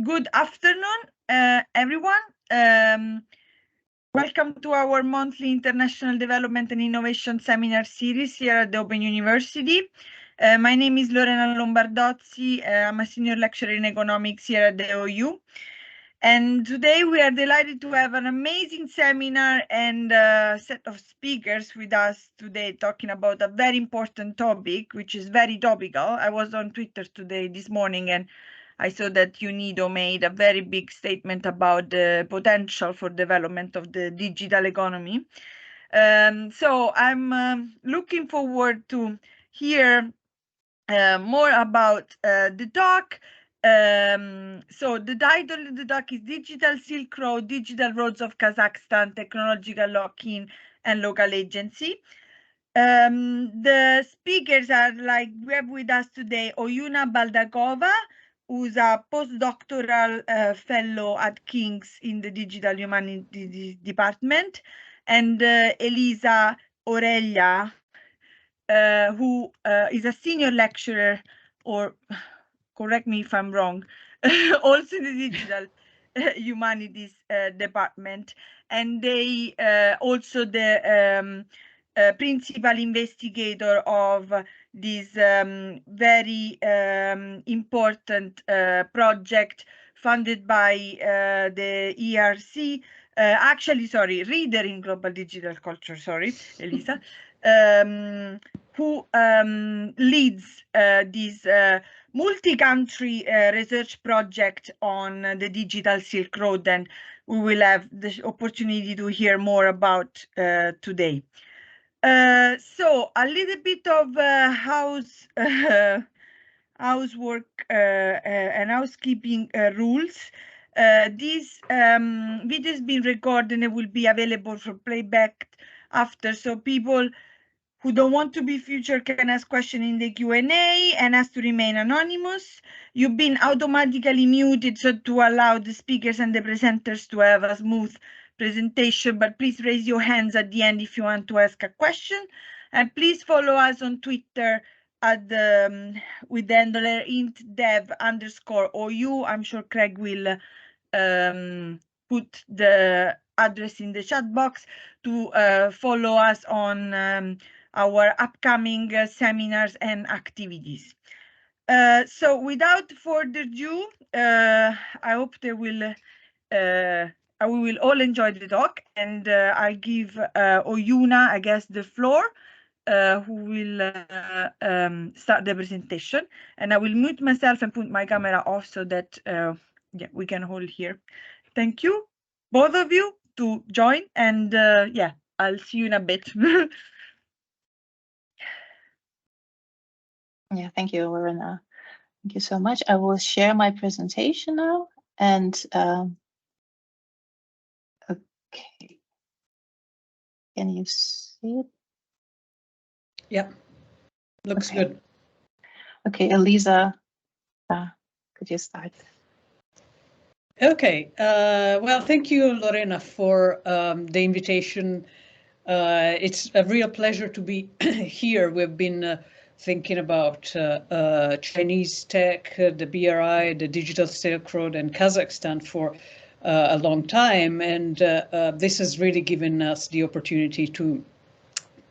Good afternoon, everyone. Welcome to our monthly International Development and Innovation Seminar series here at the Open University. My name is Lorena Lombardozzi. I'm a senior lecturer in economics here at the OU. And today we are delighted to have an amazing seminar and set of speakers with us today talking about a very important topic, which is very topical. I was on Twitter this morning, and I saw that UNIDO made a very big statement about the potential for development of the digital economy. So I'm looking forward to hear more about the talk. So the title of the talk is Digital Silk Road, Digital Roads of Kazakhstan, Technological Lock-in and Local Agency. The speakers are we have with us today Oyuna Baldakova, who's a postdoctoral fellow at King's in the Digital Humanities Department, and Elisa Oreglia, who is a senior lecturer, or correct me if I'm wrong, also in the Digital Humanities Department, and they also the principal investigator of this very important project funded by the ERC. Reader in Global Digital Culture, sorry, Elisa, who leads this multi-country research project on the Digital Silk Road, and we will have the opportunity to hear more about today. So a little bit of housework and housekeeping rules. This video has been recorded and will be available for playback after, so people who don't want to be featured can ask questions in the Q&A and has to remain anonymous. You've been automatically muted so to allow the speakers and the presenters to have a smooth presentation, but please raise your hands at the end if you want to ask a question. And please follow us on Twitter at the with the handle @dev_OU. I'm sure Craig will put the address in the chat box to follow us on our upcoming seminars and activities. So without further ado, I hope we will all enjoy the talk, and I give Oyuna, I guess, the floor, who will start the presentation, and I will mute myself and put my camera off so that yeah, we can all hear. Thank you, both of you, to join, and yeah, I'll see you in a bit. Yeah, thank you, Lorena. Thank you so much. I will share my presentation now, and okay, can you see it? Yep, looks good. Okay, Elisa, could you start? Okay, well, thank you, Lorena, for the invitation. It's a real pleasure to be here. We've been thinking about Chinese tech, the BRI, the Digital Silk Road, and Kazakhstan for a long time, and this has really given us the opportunity to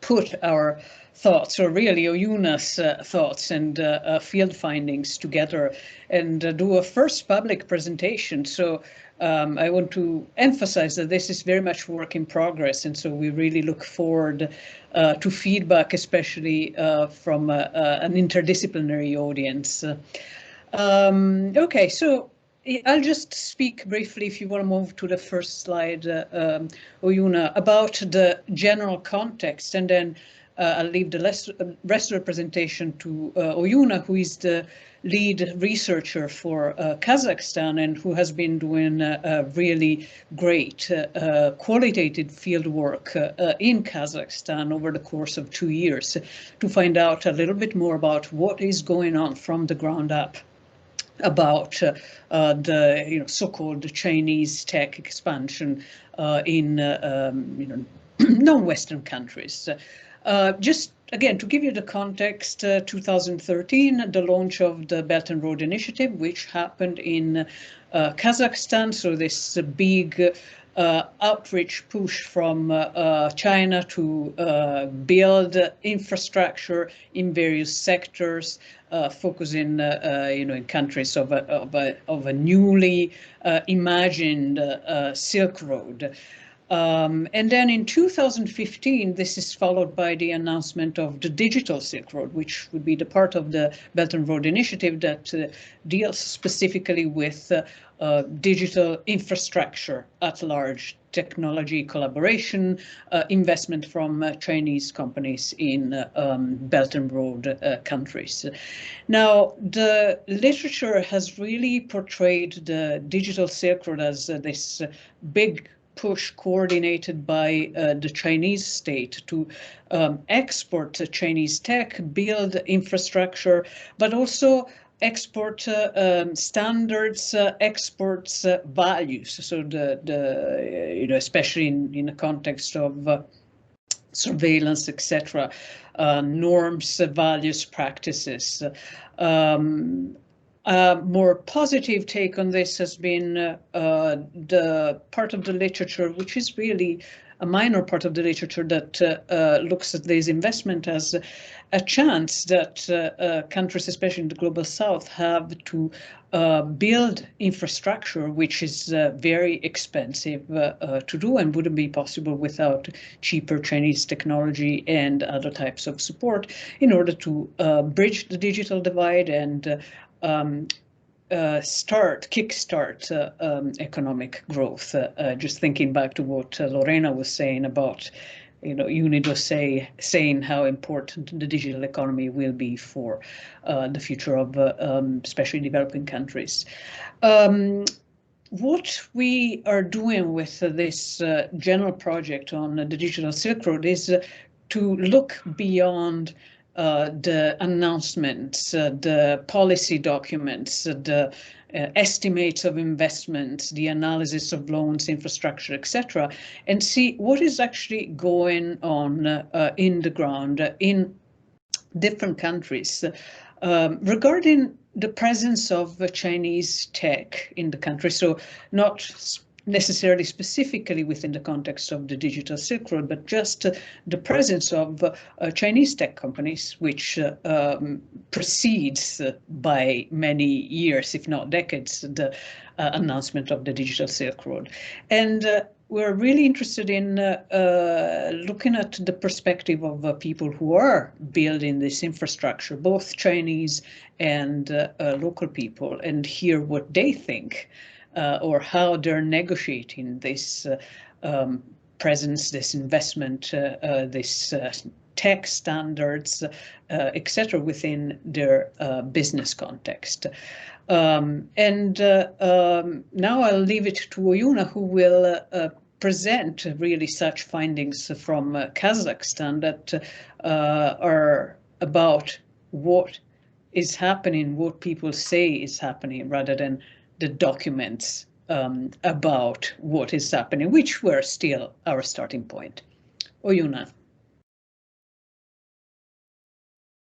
put our thoughts, or really Oyuna's thoughts and field findings together, and do a first public presentation. So I want to emphasize that this is very much work in progress, and so we really look forward to feedback, especially from an interdisciplinary audience. Okay, so I'll just speak briefly, if you want to move to the first slide, Oyuna, about the general context, and then I'll leave the rest of the presentation to Oyuna, who is the lead researcher for Kazakhstan and who has been doing really great qualitative field work in Kazakhstan over the course of 2 years to find out a little bit more about what is going on from the ground up about the so-called Chinese tech expansion in non-Western countries. Just again, to give you the context, 2013, the launch of the Belt and Road Initiative, which happened in Kazakhstan. So this big outreach push from China to build infrastructure in various sectors, focusing, in countries of a newly imagined Silk Road. And then in 2015, this is followed by the announcement of the Digital Silk Road, which would be the part of the Belt and Road Initiative that deals specifically with digital infrastructure at large, technology collaboration, investment from Chinese companies in Belt and Road countries. Now, the literature has really portrayed the Digital Silk Road as this big push coordinated by the Chinese state to export Chinese tech, build infrastructure, but also export standards, exports values. So especially in the context of surveillance, etc., norms, values, practices. A more positive take on this has been the part of the literature, which is really a minor part of the literature, that looks at this investment as a chance that countries, especially in the global south, have to build infrastructure, which is very expensive to do and wouldn't be possible without cheaper Chinese technology and other types of support, in order to bridge the digital divide and kickstart economic growth. Just thinking back to what Lorena was saying about, UNIDO saying how important the digital economy will be for the future of especially developing countries. What we are doing with this general project on the Digital Silk Road is to look beyond the announcements, the policy documents, the estimates of investments, the analysis of loans, infrastructure, etc., and see what is actually going on in the ground in different countries regarding the presence of Chinese tech in the country. So not necessarily specifically within the context of the Digital Silk Road, but just the presence of Chinese tech companies, which precedes by many years, if not decades, the announcement of the Digital Silk Road. And we're really interested in looking at the perspective of people who are building this infrastructure, both Chinese and local people, and hear what they think or how they're negotiating this presence, this investment, this tech standards, etc., within their business context. Now I'll leave it to Oyuna, who will present really such findings from Kazakhstan that are about what is happening, what people say is happening, rather than the documents about what is happening, which were still our starting point. Oyuna.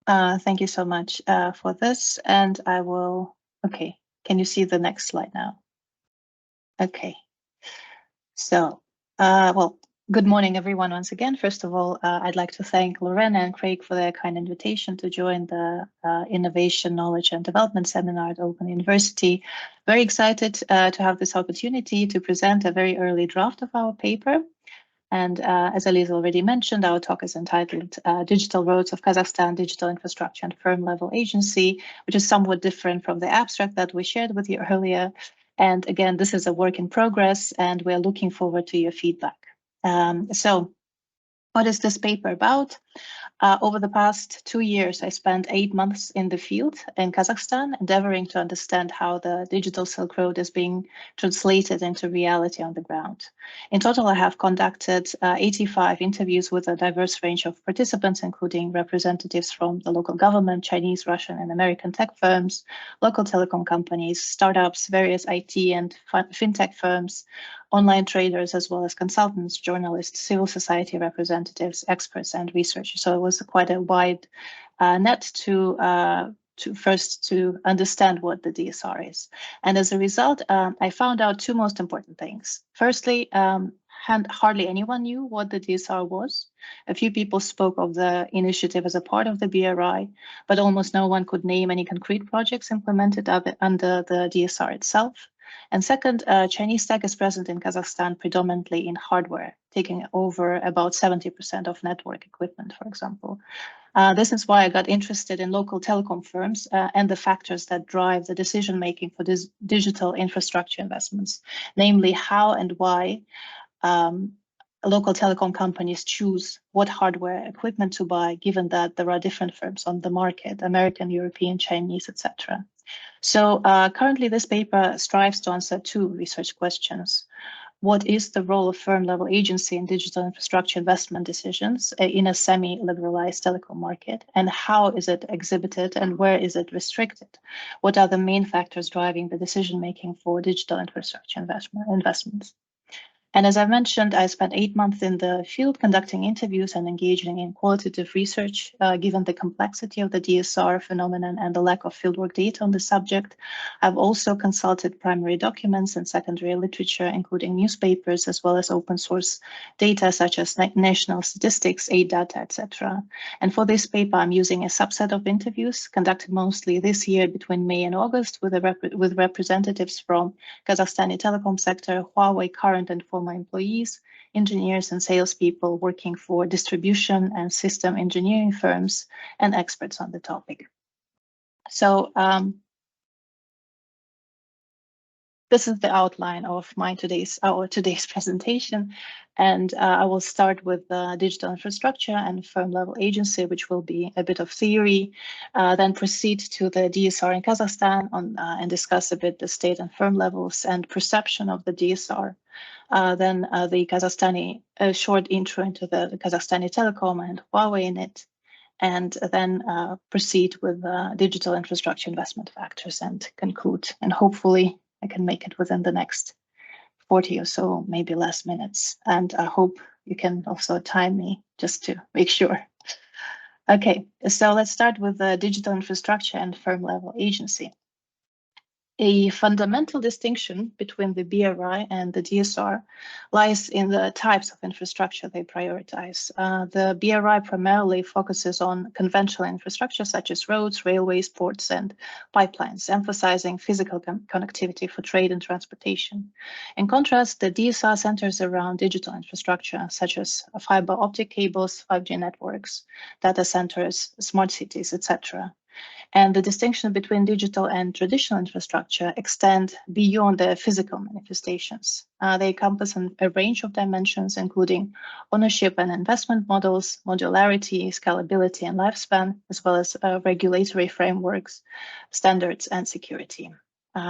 Thank you so much for this, and I will, okay, can you see the next slide now? Okay, so, well, good morning, everyone, once again. First of all, I'd like to thank Lorena and Craig for their kind invitation to join the Innovation, Knowledge and Development Seminar at Open University. Very excited to have this opportunity to present a very early draft of our paper. And as Elisa already mentioned, our talk is entitled Digital Roads of Kazakhstan, Digital Infrastructure and Firm-Level Agency, which is somewhat different from the abstract that we shared with you earlier. And again, this is a work in progress, and we're looking forward to your feedback. So what is this paper about? Over the past 2 years, I spent 8 months in the field in Kazakhstan, endeavoring to understand how the Digital Silk Road is being translated into reality on the ground. In total, I have conducted 85 interviews with a diverse range of participants, including representatives from the local government, Chinese, Russian, and American tech firms, local telecom companies, startups, various IT and fintech firms, online traders, as well as consultants, journalists, civil society representatives, experts, and researchers. So it was was quite a wide net to first to understand what the DSR is. And as a result, I found out two most important things. Firstly, hardly anyone knew what the DSR was. A few people spoke of the initiative as a part of the BRI, but almost no one could name any concrete projects implemented under the DSR itself. And second, Chinese tech is present in Kazakhstan predominantly in hardware, taking over about 70% of network equipment, for example. This is why I got interested in local telecom firms and the factors that drive the decision-making for this digital infrastructure investments, namely how and why local telecom companies choose what hardware equipment to buy, given that there are different firms on the market, American, European, Chinese, etc. So currently this paper strives to answer two research questions. What is the role of firm-level agency in digital infrastructure investment decisions in a semi-liberalized telecom market? And how is it exhibited and where is it restricted? What are the main factors driving the decision-making for digital infrastructure investments? And as I mentioned, I spent 8 months in the field conducting interviews and engaging in qualitative research. Given the complexity of the DSR phenomenon and the lack of fieldwork data on the subject, I've also consulted primary documents and secondary literature, including newspapers, as well as open source data such as national statistics, aid data, etc. And for this paper, I'm using a subset of interviews conducted mostly this year between May and August with representatives from Kazakhstani telecom sector, Huawei current and former employees, engineers and salespeople working for distribution and system engineering firms, and experts on the topic. So this is the outline of our today's presentation, and I will start with digital infrastructure and firm-level agency, which will be a bit of theory, then proceed to the DSR in Kazakhstan and discuss a bit the state and firm levels and perception of the DSR. Then the Kazakhstani, short intro into the Kazakhstani telecom and Huawei in it, and then proceed with digital infrastructure investment factors and conclude. And hopefully I can make it within the next 40 or so, maybe less minutes. And I hope you can also time me just to make sure. Okay, so let's start with the digital infrastructure and firm level agency. A fundamental distinction between the BRI and the DSR lies in the types of infrastructure they prioritize. The BRI primarily focuses on conventional infrastructure such as roads, railways, ports, and pipelines, emphasizing physical connectivity for trade and transportation. In contrast, the DSR centers around digital infrastructure such as fiber optic cables, 5G networks, data centers, smart cities, etc. And the distinction between digital and traditional infrastructure extend beyond their physical manifestations. They encompass a range of dimensions, including ownership and investment models, modularity, scalability, and lifespan, as well as regulatory frameworks, standards, and security.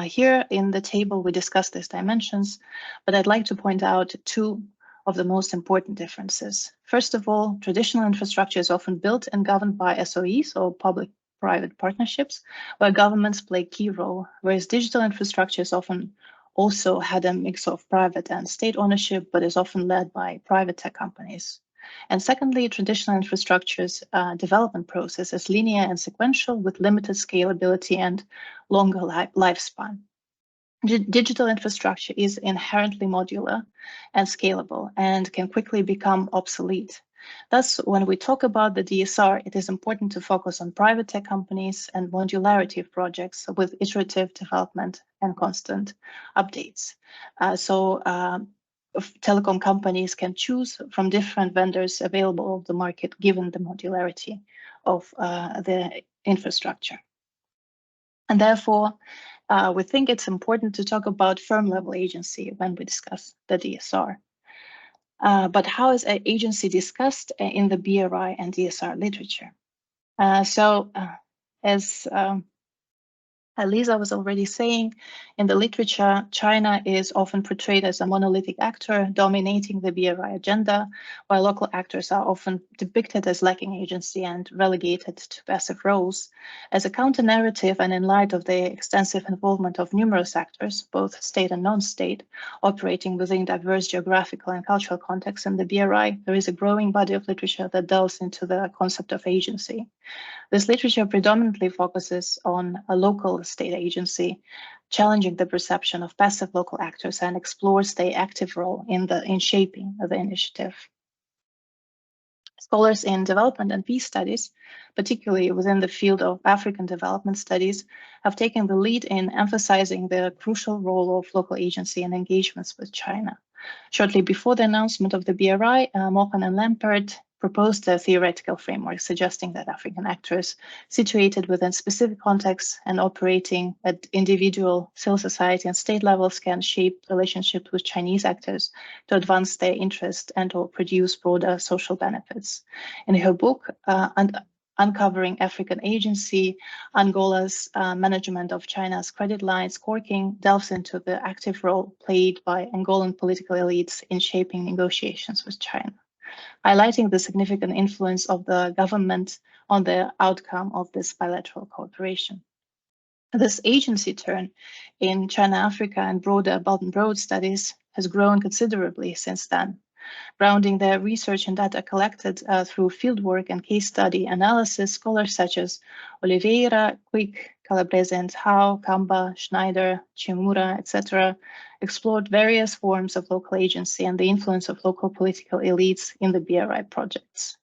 Here in the table, we discuss these dimensions, but I'd like to point out two of the most important differences. First of all, traditional infrastructure is often built and governed by SOEs, or public-private partnerships, where governments play a key role, whereas digital infrastructure is often also had a mix of private and state ownership, but is often led by private tech companies. And secondly, traditional infrastructure's development process is linear and sequential with limited scalability and longer lifespan. Digital infrastructure is inherently modular and scalable and can quickly become obsolete. Thus, when we talk about the DSR, it is important to focus on private tech companies and modularity of projects with iterative development and constant updates. Telecom companies can choose from different vendors available on the market given the modularity of the infrastructure. And therefore, we think it's important to talk about firm-level agency when we discuss the DSR. But how is an agency discussed in the BRI and DSR literature? As Lisa was already saying, in the literature, China is often portrayed as a monolithic actor dominating the BRI agenda, while local actors are often depicted as lacking agency and relegated to passive roles. As a counter-narrative and in light of the extensive involvement of numerous actors, both state and non-state, operating within diverse geographical and cultural contexts in the BRI, there is a growing body of literature that delves into the concept of agency. This literature predominantly focuses on a local state agency, challenging the perception of passive local actors and explores their active role in shaping the initiative. Scholars in development and peace studies, particularly within the field of African development studies, have taken the lead in emphasizing the crucial role of local agency and engagements with China. Shortly before the announcement of the BRI, Mohan and Lampert proposed a theoretical framework suggesting that African actors situated within specific contexts and operating at individual, civil society, and state levels can shape relationships with Chinese actors to advance their interest and or produce broader social benefits. In her book, Uncovering African Agency, Angola's management of China's credit lines, Corking delves into the active role played by Angolan political elites in shaping negotiations with China, highlighting the significant influence of the government on the outcome of this bilateral cooperation. This agency turn in China, Africa, and broader Belt and Road studies has grown considerably since then, grounding their research and data collected through fieldwork and case study analysis. Scholars such as Oliveira, Quick, Calabrese and Howe, Kamba, Schneider, Chimura, etc., explored various forms of local agency and the influence of local political elites in the BRI projects.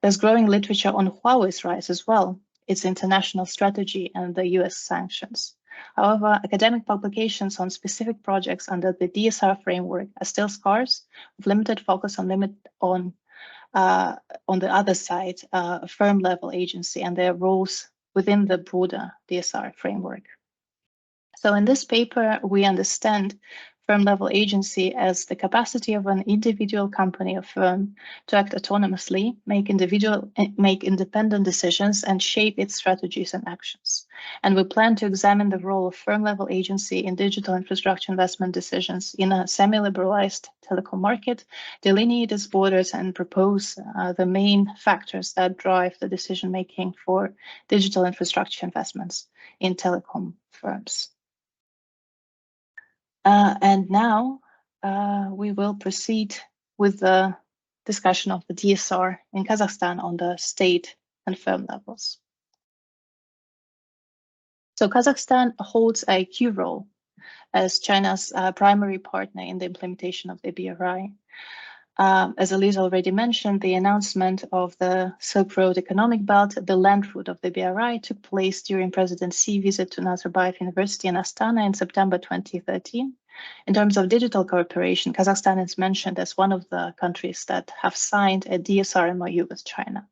There's growing literature on Huawei's rise as well, its international strategy and the US sanctions. However, academic publications on specific projects under the DSR framework are still scarce, with limited focus on the other side, firm-level agency and their roles within the broader DSR framework. So in this paper, we understand firm-level agency as the capacity of an individual company or firm to act autonomously, make independent decisions, and shape its strategies and actions. And we plan to examine the role of firm-level agency in digital infrastructure investment decisions in a semi-liberalized telecom market, delineate its borders, and propose the main factors that drive the decision-making for digital infrastructure investments in telecom firms. And now we will proceed with the discussion of the DSR in Kazakhstan on the state and firm levels. So Kazakhstan holds a key role as China's primary partner in the implementation of the BRI. As Elisa already mentioned, the announcement of the Silk Road Economic Belt, the land route of the BRI, took place during President Xi's visit to Nazarbayev University in Astana in September 2013. In terms of digital cooperation, Kazakhstan is mentioned as one of the countries that have signed a DSR MOU with China.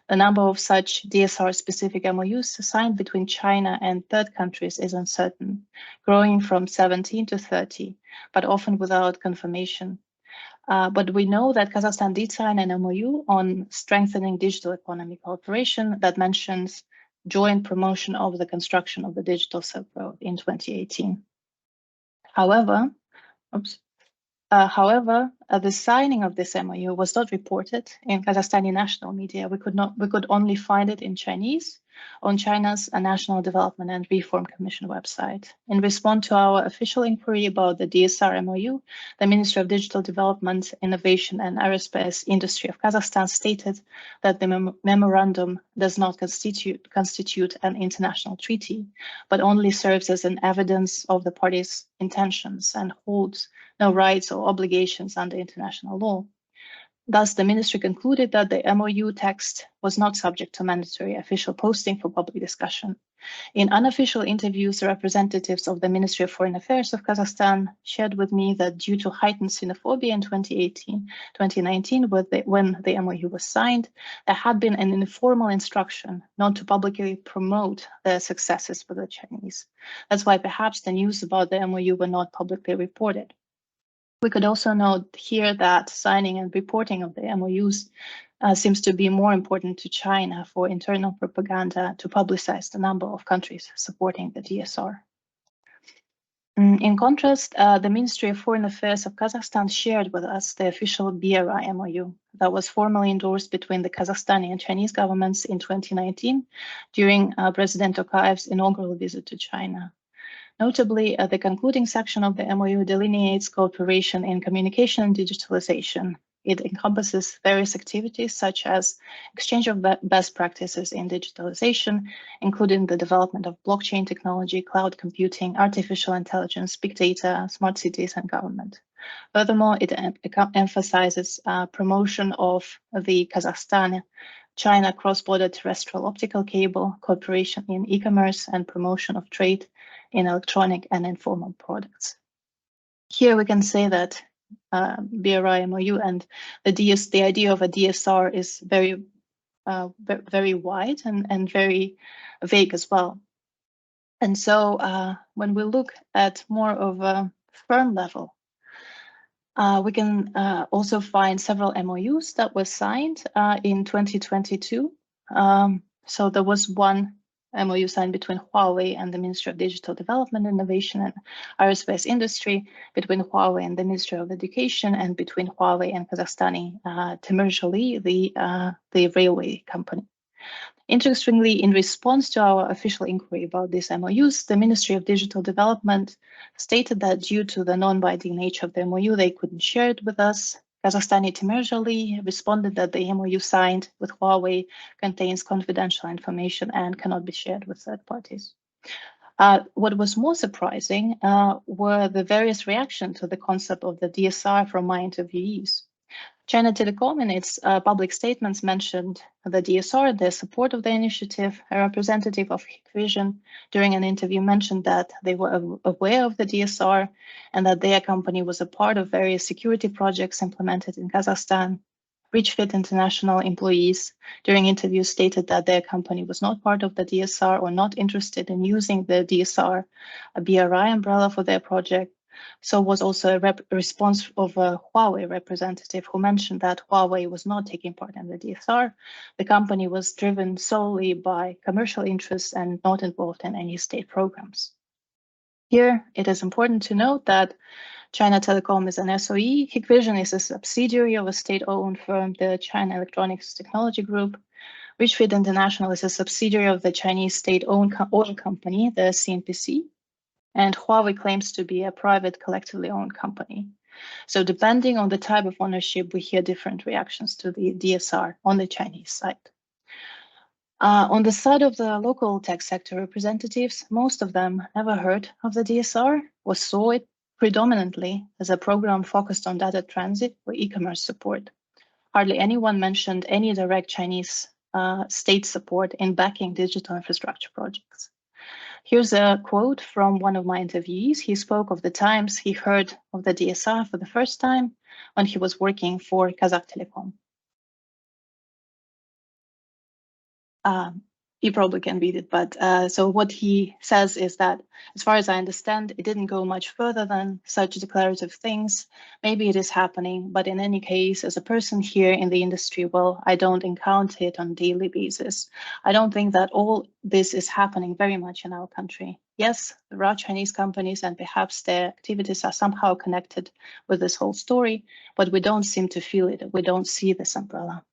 The number of such DSR-specific MOUs signed between China and third countries is uncertain, growing from 17 to 30, but often without confirmation. But we know that Kazakhstan did sign an MOU on strengthening digital economy cooperation that mentions joint promotion of the construction of the digital Silk Road in 2018. However, the signing of this MOU was not reported in Kazakhstani national media. We could only find it in Chinese on China's National Development and Reform Commission website. In response to our official inquiry about the DSR MOU, the Ministry of Digital Development, Innovation and Aerospace Industry of Kazakhstan stated that the memorandum does not constitute an international treaty, but only serves as an evidence of the parties' intentions and holds no rights or obligations under international law. Thus, the ministry concluded that the MOU text was not subject to mandatory official posting for public discussion. In unofficial interviews, representatives of the Ministry of Foreign Affairs of Kazakhstan shared with me that due to heightened xenophobia in 2018-2019, when the MOU was signed, there had been an informal instruction not to publicly promote the successes with the Chinese. That's why perhaps the news about the MOU were not publicly reported. We could also note here that signing and reporting of the MOUs seems to be more important to China for internal propaganda to publicize the number of countries supporting the DSR. In contrast, the Ministry of Foreign Affairs of Kazakhstan shared with us the official BRI MOU that was formally endorsed between the Kazakhstani and Chinese governments in 2019 during President Tokayev's inaugural visit to China. Notably, the concluding section of the MOU delineates cooperation in communication and digitalization. It encompasses various activities such as exchange of best practices in digitalization, including the development of blockchain technology, cloud computing, artificial intelligence, big data, smart cities, and government. Furthermore, it emphasizes promotion of the Kazakhstan-China cross-border terrestrial optical cable, cooperation in e-commerce, and promotion of trade in electronic and informal products. Here we can say that BRI MOU and the idea of a DSR is very wide and very vague as well. And so when we look at more of a firm level, we can also find several MOUs that were signed in 2022. So there was one MOU signed between Huawei and the Ministry of Digital Development, Innovation and Aerospace Industry, between Huawei and the Ministry of Education, and between Huawei and Kazakhstani Temirjali, the railway company. Interestingly, in response to our official inquiry about these MOUs, the Ministry of Digital Development stated that due to the non-binding nature of the MOU, they couldn't share it with us. Kazakhstani Temirjali responded that the MOU signed with Huawei contains confidential information and cannot be shared with third parties. What was more surprising were the various reactions to the concept of the DSR from my interviewees. China Telecom in its public statements mentioned the DSR, their support of the initiative. A representative of Hikvision during an interview mentioned that they were aware of the DSR and that their company was a part of various security projects implemented in Kazakhstan. ReachFit International employees during interviews stated that their company was not part of the DSR or not interested in using the DSR, a BRI umbrella for their project. So was also a response of a Huawei representative who mentioned that Huawei was not taking part in the DSR. The company was driven solely by commercial interests and not involved in any state programs. Here, it is important to note that China Telecom is an SOE. Hikvision is a subsidiary of a state-owned firm, the China Electronics Technology Group. ReachFit International is a subsidiary of the Chinese state-owned oil company, the CNPC. And Huawei claims to be a private, collectively owned company. So depending on the type of ownership, we hear different reactions to the DSR on the Chinese side. On the side of the local tech sector representatives, most of them never heard of the DSR or saw it predominantly as a program focused on data transit or e-commerce support. Hardly anyone mentioned any direct Chinese state support in backing digital infrastructure projects. Here's a quote from one of my interviewees. He spoke of the times he heard of the DSR for the first time when he was working for Kazakh Telecom. You probably can read it, but so what he says is that, as far as I understand, it didn't go much further than such declarative things. Maybe it is happening, but in any case, as a person here in the industry, well, I don't encounter it on a daily basis. I don't think that all this is happening very much in our country. Yes, there are Chinese companies and perhaps their activities are somehow connected with this whole story, but we don't seem to feel it. We don't see this umbrella.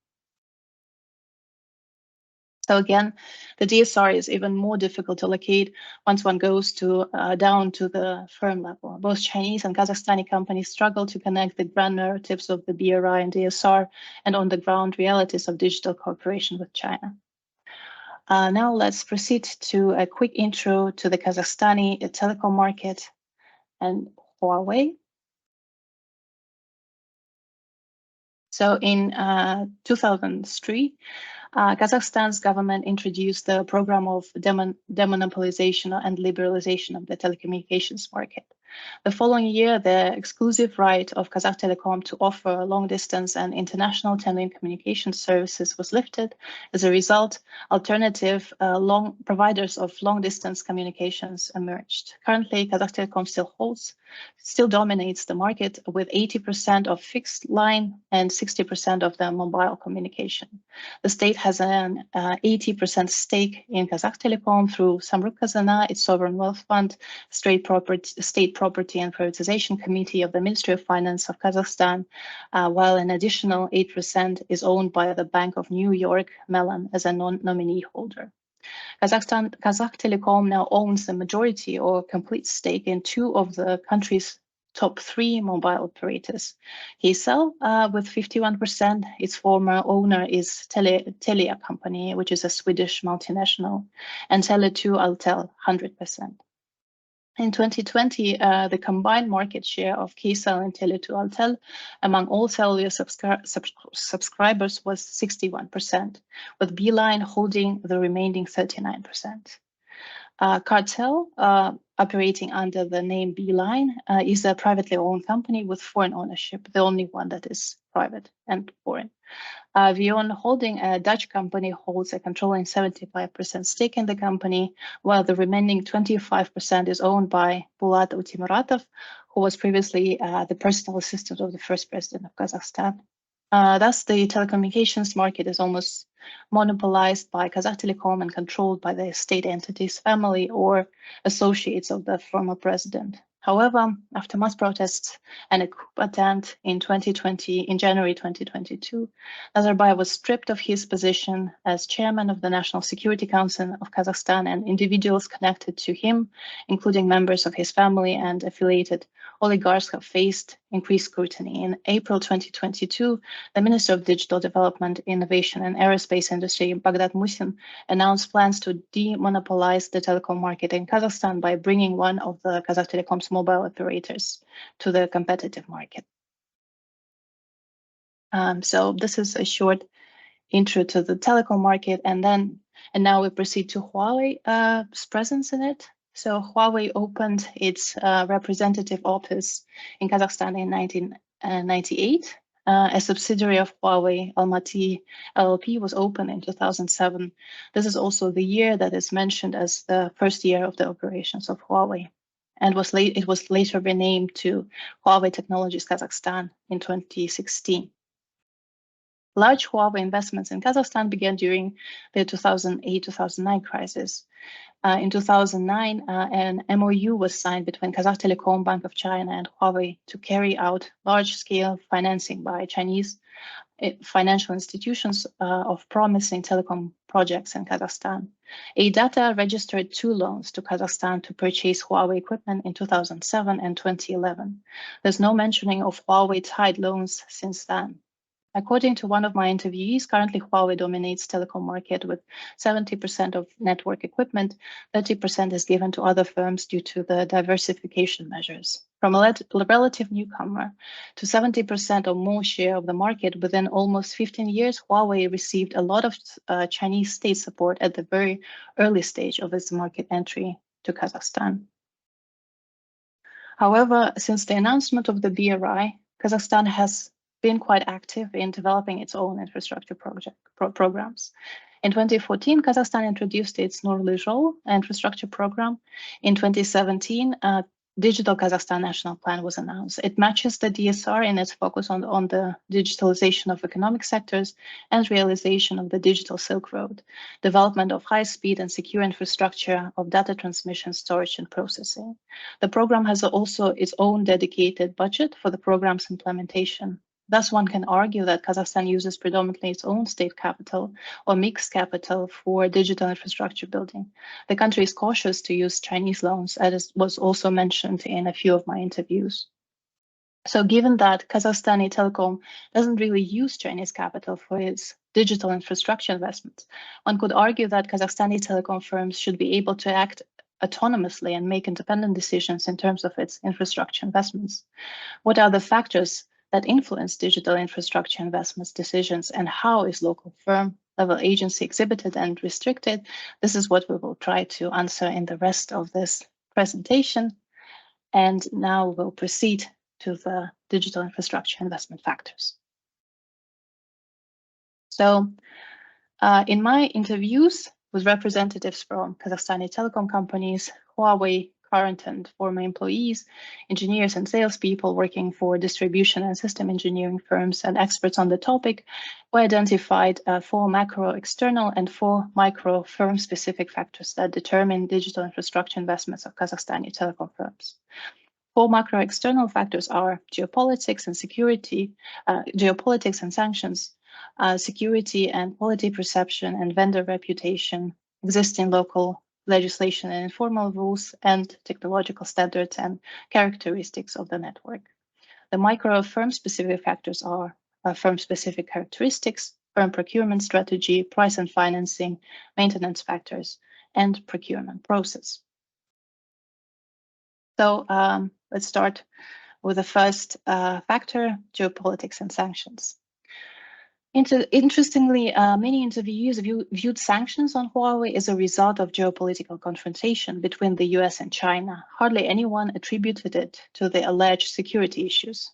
So again, the DSR is even more difficult to locate once one goes to down to the firm level. Both Chinese and Kazakhstani companies struggle to connect the grand narratives of the BRI and DSR and on-the-ground realities of digital cooperation with China. Now let's proceed to a quick intro to the Kazakhstani telecom market and Huawei. So in 2003, Kazakhstan's government introduced the program of demonopolization and liberalization of the telecommunications market. The following year, the exclusive right of Kazakh Telecom to offer long-distance and international tethering communication services was lifted. As a result, alternative providers of long-distance communications emerged. Currently, Kazakh Telecom still dominates the market with 80% of fixed line and 60% of the mobile communication. The state has an 80% stake in Kazakh Telecom through Samruk Kazana, its sovereign wealth fund, State Property and Privatization Committee of the Ministry of Finance of Kazakhstan, while an additional 8% is owned by the Bank of New York Mellon as a nominee holder. Kazakh Telecom now owns the majority or complete stake in two of the country's top 3 mobile operators. Kcell with 51%, its former owner is Telia company, which is a Swedish multinational, and Tele2 Altel 100%. In 2020, the combined market share of Kcell and Tele2 Altel among all cellular subscribers was 61%, with Beeline holding the remaining 39%. Cartel, operating under the name Beeline, is a privately owned company with foreign ownership, the only one that is private and foreign. VEON Holding, a Dutch company, holds a controlling 75% stake in the company, while the remaining 25% is owned by Bulat Utimuratov, who was previously the personal assistant of the first president of Kazakhstan. Thus, the telecommunications market is almost monopolized by Kazakh Telecom and controlled by the state entities, family, or associates of the former president. However, after mass protests and a coup attempt in January 2022, Nazarbayev was stripped of his position as chairman of the National Security Council of Kazakhstan, and individuals connected to him, including members of his family and affiliated oligarchs, have faced increased scrutiny. In April 2022, the Minister of Digital Development, Innovation and Aerospace Industry, Baghdad Musin, announced plans to demonopolize the telecom market in Kazakhstan by bringing one of the Kazakh Telecom's mobile operators to the competitive market. So this is a short intro to the telecom market, and now we proceed to Huawei's presence in it. So Huawei opened its representative office in Kazakhstan in 1998. A subsidiary of Huawei, Almaty LLP, was opened in 2007. This is also the year that is mentioned as the first year of the operations of Huawei, and it was later renamed to Huawei Technologies Kazakhstan in 2016. Large Huawei investments in Kazakhstan began during the 2008-2009 crisis. In 2009, an MOU was signed between Kazakh Telecom, Bank of China, and Huawei to carry out large-scale financing by Chinese financial institutions of promising telecom projects in Kazakhstan. A-Data registered 2 loans to Kazakhstan to purchase Huawei equipment in 2007 and 2011. There's no mentioning of Huawei-tied loans since then. According to one of my interviewees, currently Huawei dominates telecom market with 70% of network equipment, 30% is given to other firms due to the diversification measures. From a relative newcomer to 70% or more share of the market within almost 15 years, Huawei received a lot of Chinese state support at the very early stage of its market entry to Kazakhstan. However, since the announcement of the BRI, Kazakhstan has been quite active in developing its own infrastructure programs. In 2014, Kazakhstan introduced its Nurly-Zhol infrastructure program. In 2017, Digital Kazakhstan National Plan was announced. It matches the DSR in its focus on the digitalization of economic sectors and realization of the digital Silk Road, development of high-speed and secure infrastructure of data transmission, storage, and processing. The program has also its own dedicated budget for the program's implementation. Thus, one can argue that Kazakhstan uses predominantly its own state capital or mixed capital for digital infrastructure building. The country is cautious to use Chinese loans, as was also mentioned in a few of my interviews. So given that Kazakhstani Telecom doesn't really use Chinese capital for its digital infrastructure investments, one could argue that Kazakhstani telecom firms should be able to act autonomously and make independent decisions in terms of its infrastructure investments. What are the factors that influence digital infrastructure investments decisions, and how is local firm level agency exhibited and restricted? This is what we will try to answer in the rest of this presentation. And now we'll proceed to the digital infrastructure investment factors. So in my interviews with representatives from Kazakhstani telecom companies, Huawei current and former employees, engineers and salespeople working for distribution and system engineering firms, and experts on the topic, we identified 4 macro external and 4 micro firm specific factors that determine digital infrastructure investments of Kazakhstani telecom firms. 4 macro external factors are geopolitics and security, geopolitics and sanctions, security and quality perception and vendor reputation, existing local legislation and informal rules, and technological standards and characteristics of the network. The micro firm-specific factors are firm-specific characteristics, firm procurement strategy, price and financing, maintenance factors, and procurement process. So let's start with the first factor, geopolitics and sanctions. Interestingly, many interviewees viewed sanctions on Huawei as a result of geopolitical confrontation between the US and China. Hardly anyone attributed it to the alleged security issues.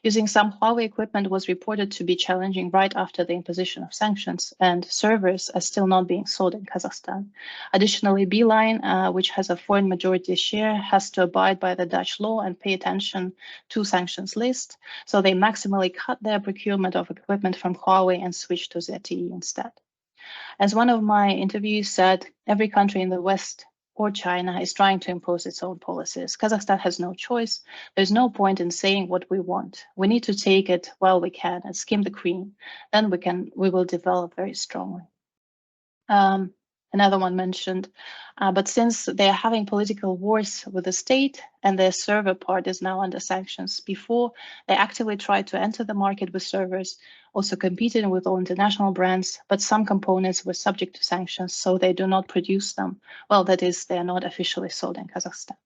Using some Huawei equipment was reported to be challenging right after the imposition of sanctions, and servers are still not being sold in Kazakhstan. Additionally, Beeline, which has a foreign majority share, has to abide by the Dutch law and pay attention to sanctions list, so they maximally cut their procurement of equipment from Huawei and switched to ZTE instead. As one of my interviewees said, every country in the West or China is trying to impose its own policies. Kazakhstan has no choice. There's no point in saying what we want. We need to take it while we can and skim the cream. Then we will develop very strongly. Another one mentioned, but since they're having political wars with the state and their server part is now under sanctions, before they actively tried to enter the market with servers, also competing with all international brands, but some components were subject to sanctions, so they do not produce them. Well, that is, they are not officially sold in Kazakhstan.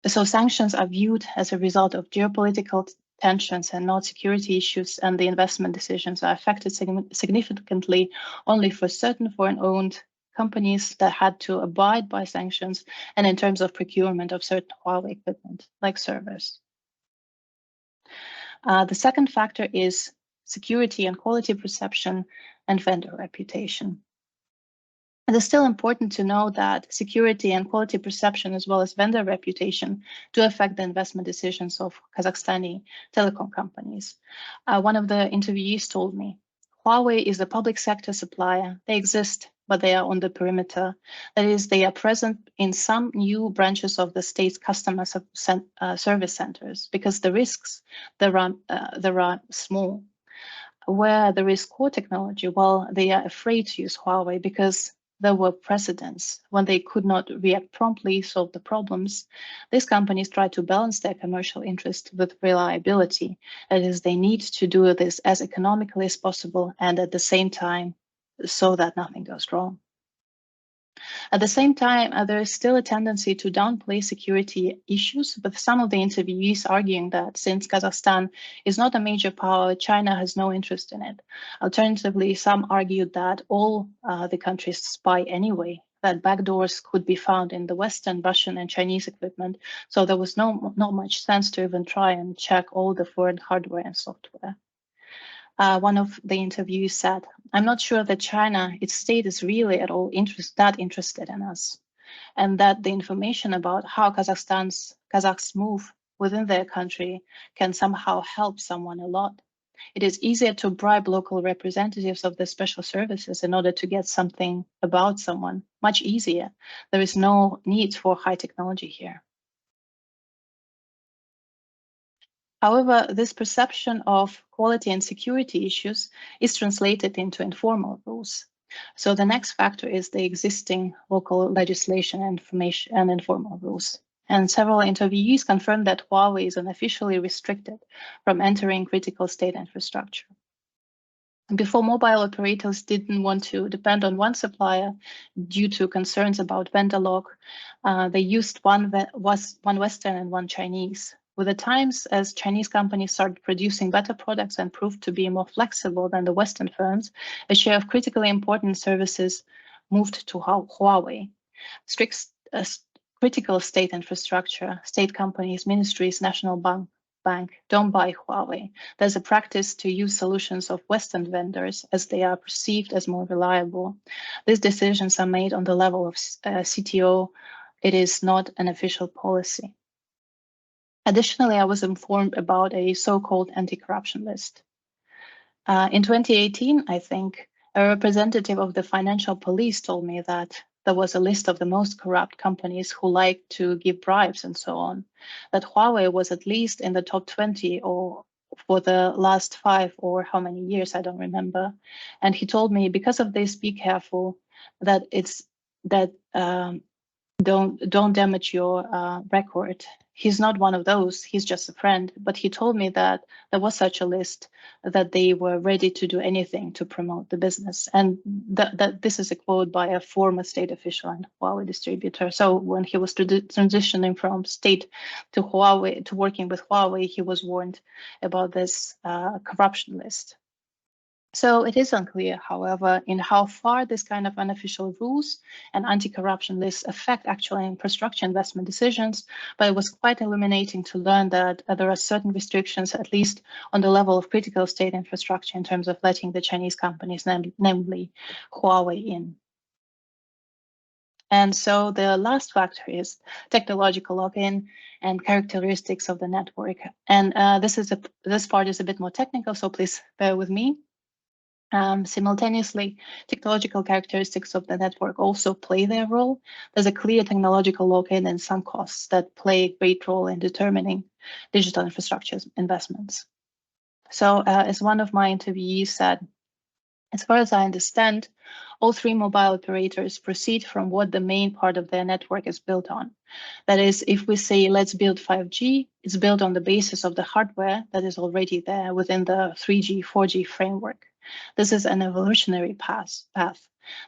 So sanctions are viewed as a result of geopolitical tensions and not security issues, and the investment decisions are affected significantly only for certain foreign-owned companies that had to abide by sanctions, and in terms of procurement of certain Huawei equipment, like servers. The second factor is security and quality perception and vendor reputation. It is still important to know that security and quality perception, as well as vendor reputation, do affect the investment decisions of Kazakhstani telecom companies. One of the interviewees told me, Huawei is a public sector supplier. They exist, but they are on the perimeter. That is, they are present in some new branches of the state's customer service centers because the risks there are small. Where there is core technology, well, they are afraid to use Huawei because there were precedents when they could not react promptly, solve the problems. These companies try to balance their commercial interest with reliability. That is, they need to do this as economically as possible and at the same time so that nothing goes wrong. At the same time, there is still a tendency to downplay security issues, with some of the interviewees arguing that since Kazakhstan is not a major power, China has no interest in it. Alternatively, some argued that all the countries spy anyway, that backdoors could be found in the Western, Russian, and Chinese equipment, so there was not much sense to even try and check all the foreign hardware and software. One of the interviewees said, I'm not sure that China, its state, is really at all interested in us, and that the information about how Kazakhs move within their country can somehow help someone a lot. It is easier to bribe local representatives of the special services in order to get something about someone, much easier. There is no need for high technology here. However, this perception of quality and security issues is translated into informal rules. So the next factor is the existing local legislation and information and informal rules. And several interviewees confirmed that Huawei is unofficially restricted from entering critical state infrastructure. Before, mobile operators didn't want to depend on one supplier due to concerns about vendor lock. They used one Western and one Chinese. With the times, as Chinese companies started producing better products and proved to be more flexible than the Western firms, a share of critically important services moved to Huawei. Strict critical state infrastructure, state companies, ministries, national bank don't buy Huawei. There's a practice to use solutions of Western vendors as they are perceived as more reliable. These decisions are made on the level of CTO. It is not an official policy. Additionally, I was informed about a so-called anti-corruption list. In 2018, I think, a representative of the financial police told me that there was a list of the most corrupt companies who like to give bribes and so on, that Huawei was at least in the top 20 or for the last 5 or how many years, I don't remember. And he told me, because of this, be careful that don't damage your record. He's not one of those, he's just a friend, but he told me that there was such a list, that they were ready to do anything to promote the business. And that this is a quote by a former state official and Huawei distributor. So when he was transitioning from state to Huawei, to working with Huawei, he was warned about this corruption list. So it is unclear, however, in how far this kind of unofficial rules and anti-corruption lists affect actual infrastructure investment decisions, but it was quite illuminating to learn that there are certain restrictions, at least on the level of critical state infrastructure, in terms of letting the Chinese companies, namely Huawei, in. And so the last factor is technological lock-in and characteristics of the network. And this part is a bit more technical, so please bear with me. Simultaneously, technological characteristics of the network also play their role. There's a clear technological lock-in and sunk costs that play a great role in determining digital infrastructure investments. So as one of my interviewees said, as far as I understand, all 3 mobile operators proceed from what the main part of their network is built on. That is, if we say, let's build 5G, it's built on the basis of the hardware that is already there within the 3G, 4G framework. This is an evolutionary path.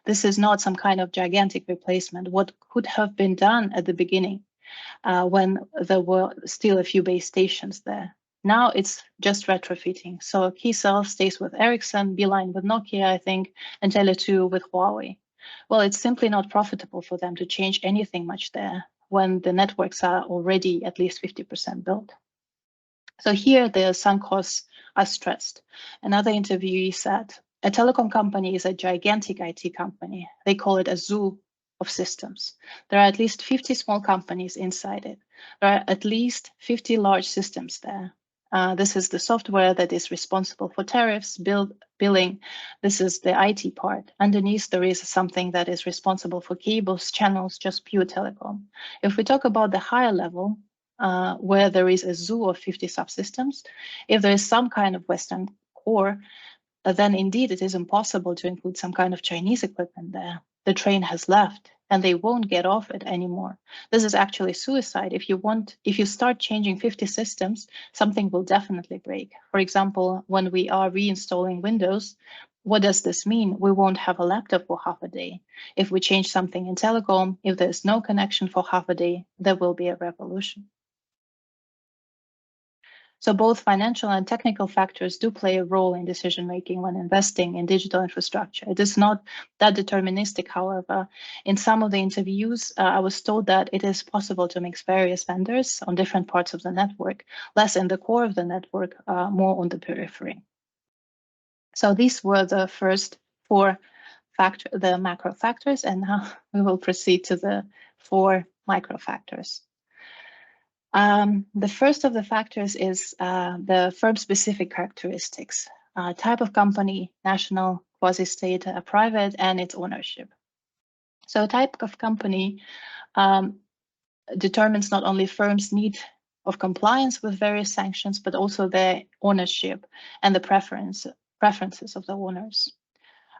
This is not some kind of gigantic replacement. What could have been done at the beginning when there were still a few base stations there. Now it's just retrofitting. So Keycell stays with Ericsson, Beeline with Nokia, I think, and Tele2 with Huawei. Well, it's simply not profitable for them to change anything much there when the networks are already at least 50% built. So here the sunk costs are stressed. Another interviewee said, a telecom company is a gigantic IT company. They call it a zoo of systems. There are at least 50 small companies inside it. There are at least 50 large systems there. This is the software that is responsible for tariffs, billing. This is the IT part. Underneath, there is something that is responsible for cables, channels, just pure telecom. If we talk about the higher level, where there is a zoo of 50 subsystems, if there is some kind of Western core, then indeed it is impossible to include some kind of Chinese equipment there. The train has left and they won't get off it anymore. This is actually suicide. If you start changing 50 systems, something will definitely break. For example, when we are reinstalling Windows, what does this mean? We won't have a laptop for half a day. If we change something in telecom, if there's no connection for half a day, there will be a revolution. So both financial and technical factors do play a role in decision-making when investing in digital infrastructure. It is not that deterministic, however. In some of the interviews, I was told that it is possible to mix various vendors on different parts of the network, less in the core of the network, more on the periphery. So these were the first 4 the macro factors, and now we will proceed to the 4 micro factors. The first of the factors is the firm-specific characteristics, type of company, national, quasi-state, private, and its ownership. So type of company determines not only firms' need of compliance with various sanctions, but also their ownership and the preferences of the owners.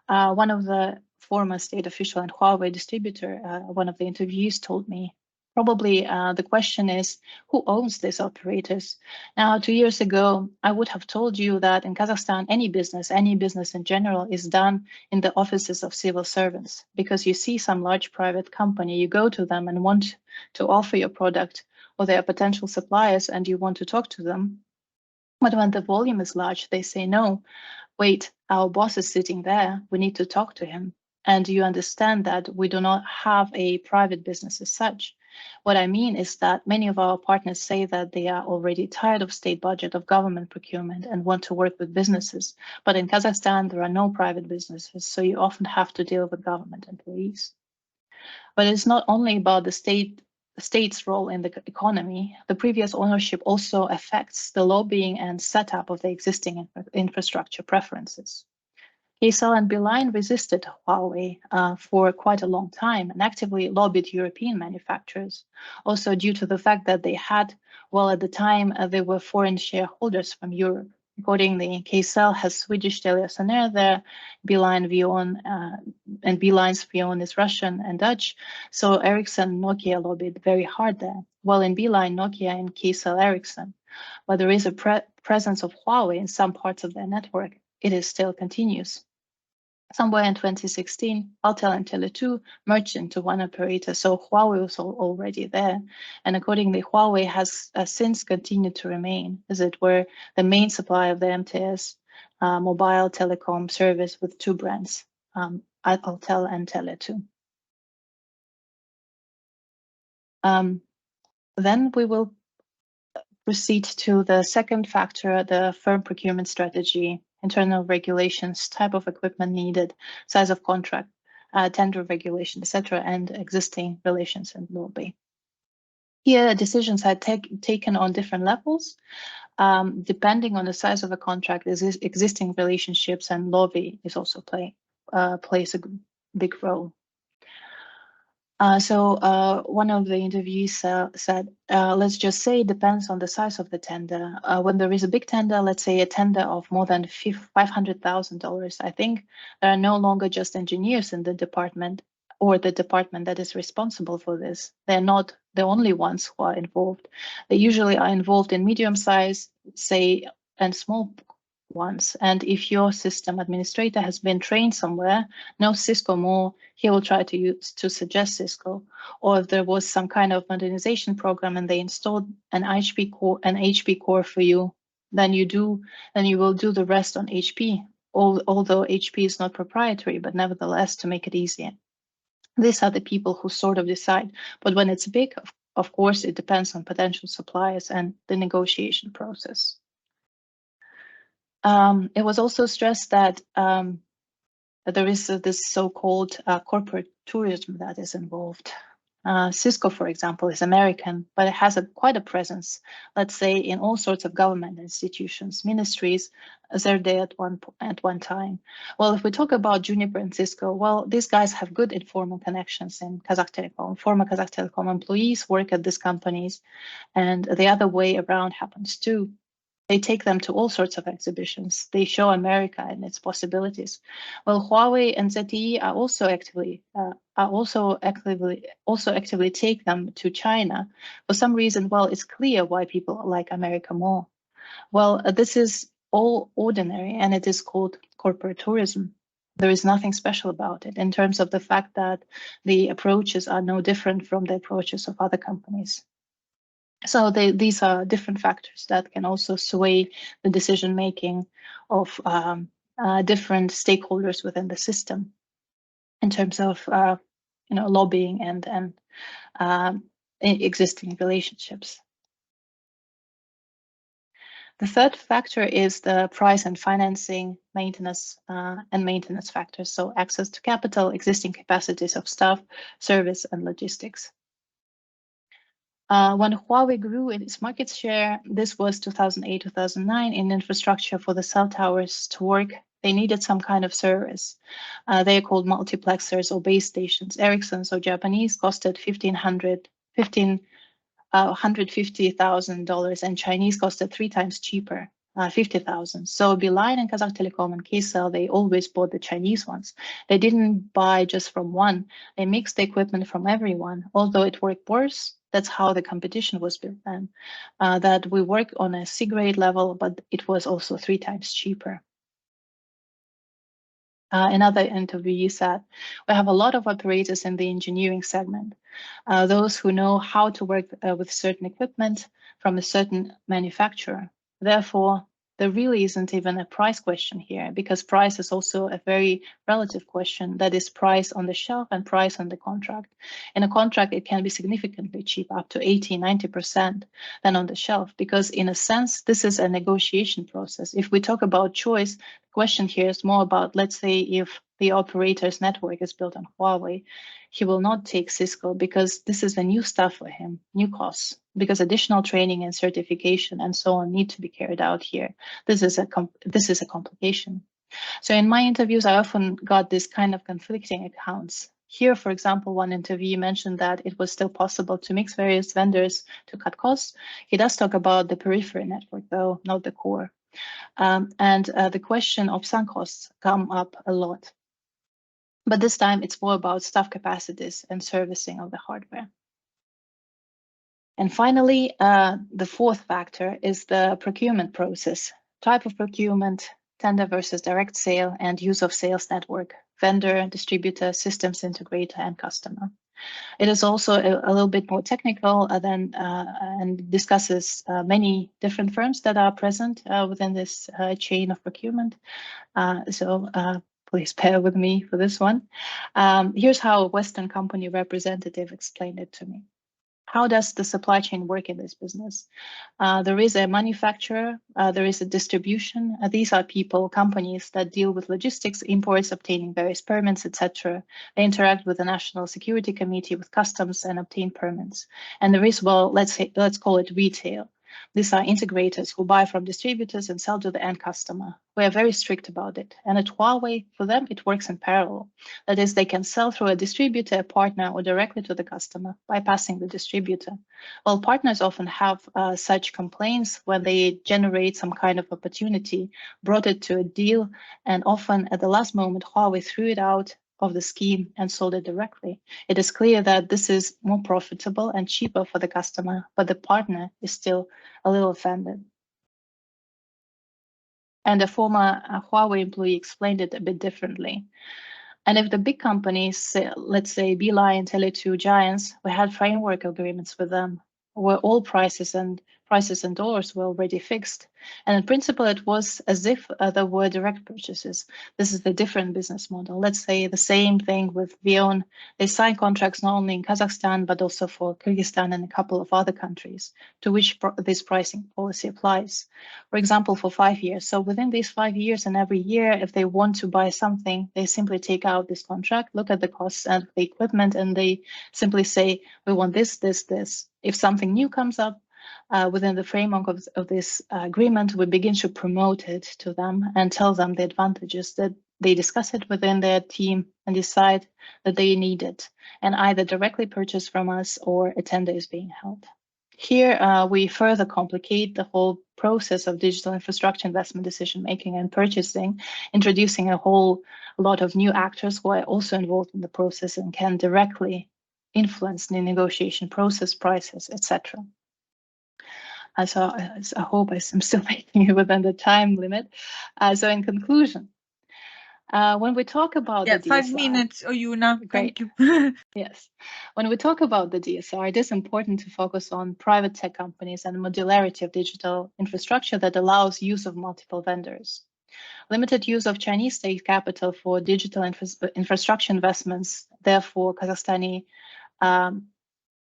One of the former state official and Huawei distributor, one of the interviewees told me, probably the question is, who owns these operators? Now, 2 years ago, I would have told you that in Kazakhstan, any business in general is done in the offices of civil servants, because you see some large private company, you go to them and want to offer your product, or they are potential suppliers and you want to talk to them. But when the volume is large, they say, no, wait, our boss is sitting there, we need to talk to him. And you understand that we do not have a private business as such. What I mean is that many of our partners say that they are already tired of state budget, of government procurement, and want to work with businesses. But in Kazakhstan, there are no private businesses, so you often have to deal with government employees. But it's not only about the state's role in the economy. The previous ownership also affects the lobbying and setup of the existing infrastructure preferences. Kcell and Beeline resisted Huawei for quite a long time and actively lobbied European manufacturers, also due to the fact that they had, well, at the time, they were foreign shareholders from Europe. Accordingly, Kcell has Swedish Telia there, Beeline Vion, and Beeline's Vion is Russian and Dutch, so Ericsson and Nokia lobbied very hard there. Well, in Beeline, Nokia and Kcell Ericsson, but there is a presence of Huawei in some parts of their network. It still continues. Somewhere in 2016, Altel and Tele2 merged into one operator, so Huawei was already there. And accordingly, Huawei has since continued to remain, as it were, the main supplier of the MTS mobile telecom service with two brands, Altel and Tele2. Then we will proceed to the second factor, the firm procurement strategy, internal regulations, type of equipment needed, size of contract, tender regulation, etc., and existing relations and lobby. Here, decisions are taken on different levels, depending on the size of a contract. Existing relationships and lobby is also plays a big role. So one of the interviewees said, let's just say it depends on the size of the tender. When there is a big tender, let's say a tender of more than $500,000, I think there are no longer just engineers in the department or the department that is responsible for this. They're not the only ones who are involved. They usually are involved in medium size, say, and small ones. And if your system administrator has been trained somewhere, knows Cisco more, he will try to suggest Cisco. Or if there was some kind of modernization program and they installed an HP core for you, then you will do the rest on HP. Although HP is not proprietary, but nevertheless to make it easier. These are the people who sort of decide. But when it's big, of course, it depends on potential suppliers and the negotiation process. It was also stressed that there is this so-called corporate tourism that is involved. Cisco, for example, is American, but it has quite a presence, let's say, in all sorts of government institutions, ministries, as they're there at one time. Well, if we talk about Juniper and Cisco, well, these guys have good informal connections in Kazakh Telecom. Former Kazakh Telecom employees work at these companies, and the other way around happens too. They take them to all sorts of exhibitions. They show America and its possibilities. Well, Huawei and ZTE are also actively take them to China. For some reason, well, it's clear why people like America more. Well, this is all ordinary, and it is called corporate tourism. There is nothing special about it in terms of the fact that the approaches are no different from the approaches of other companies. So these are different factors that can also sway the decision-making of different stakeholders within the system in terms of lobbying and existing relationships. The third factor is the price and financing, maintenance factors. So access to capital, existing capacities of staff, service, and logistics. When Huawei grew in its market share, this was 2008, 2009, in infrastructure for the cell towers to work, they needed some kind of service. They are called multiplexers or base stations. Ericsson, so Japanese, costed $150,000, and Chinese costed 3 times cheaper, 50,000. So Beeline and Kazakh Telecom and Kcell, they always bought the Chinese ones. They didn't buy just from one. They mixed the equipment from everyone. Although it worked worse, that's how the competition was built then. That we work on a C-grade level, but it was also 3 times cheaper. Another interviewee said, we have a lot of operators in the engineering segment, those who know how to work with certain equipment from a certain manufacturer. Therefore, there really isn't even a price question here, because price is also a very relative question. That is price on the shelf and price on the contract. In a contract, it can be significantly cheaper, up to 80, 90% than on the shelf, because in a sense, this is a negotiation process. If we talk about choice, the question here is more about, let's say, if the operator's network is built on Huawei, he will not take Cisco because this is the new stuff for him, new costs, because additional training and certification and so on need to be carried out here. This is a complication. So in my interviews, I often got this kind of conflicting accounts. Here, for example, one interviewee mentioned that it was still possible to mix various vendors to cut costs. He does talk about the periphery network, though, not the core. The question of sunk costs come up a lot. But this time it's more about staff capacities and servicing of the hardware. And finally, the fourth factor is the procurement process, type of procurement, tender versus direct sale, and use of sales network, vendor, distributor, systems integrator, and customer. It is also a little bit more technical and discusses many different firms that are present within this chain of procurement. Please bear with me for this one. Here's how a Western company representative explained it to me. How does the supply chain work in this business? There is a manufacturer, there is a distribution. These are people, companies that deal with logistics, imports, obtaining various permits, etc. They interact with the National Security Committee, with customs, and obtain permits. And there is, well, let's call it retail. These are integrators who buy from distributors and sell to the end customer. We are very strict about it. And at Huawei, for them, it works in parallel. That is, they can sell through a distributor, a partner, or directly to the customer, bypassing the distributor. Well, partners often have such complaints when they generate some kind of opportunity, brought it to a deal, and often at the last moment, Huawei threw it out of the scheme and sold it directly. It is clear that this is more profitable and cheaper for the customer, but the partner is still a little offended. And a former Huawei employee explained it a bit differently. And if the big companies, let's say Beeline, Tele2 giants, we had framework agreements with them where all prices and dollars were already fixed. And in principle, it was as if there were direct purchases. This is the different business model. Let's say the same thing with VEON. They sign contracts not only in Kazakhstan, but also for Kyrgyzstan and a couple of other countries to which this pricing policy applies. For example, for 5 years. So within these 5 years and every year, if they want to buy something, they simply take out this contract, look at the costs and the equipment, and they simply say, we want this, this, this. If something new comes up, within the framework of this agreement, we begin to promote it to them and tell them the advantages, that they discuss it within their team and decide that they need it, and either directly purchase from us or a tender is being held. Here, we further complicate the whole process of digital infrastructure investment decision-making and purchasing, introducing a whole lot of new actors who are also involved in the process and can directly influence the negotiation process, prices, etc. So I hope I'm still making it within the time limit. So in conclusion, when we talk about the DSR, 5 minutes, Oyuna. Great. Thank you. Yes. When we talk about the DSR, it is important to focus on private tech companies and modularity of digital infrastructure that allows use of multiple vendors. Limited use of Chinese state capital for digital infrastructure investments, therefore Kazakhstani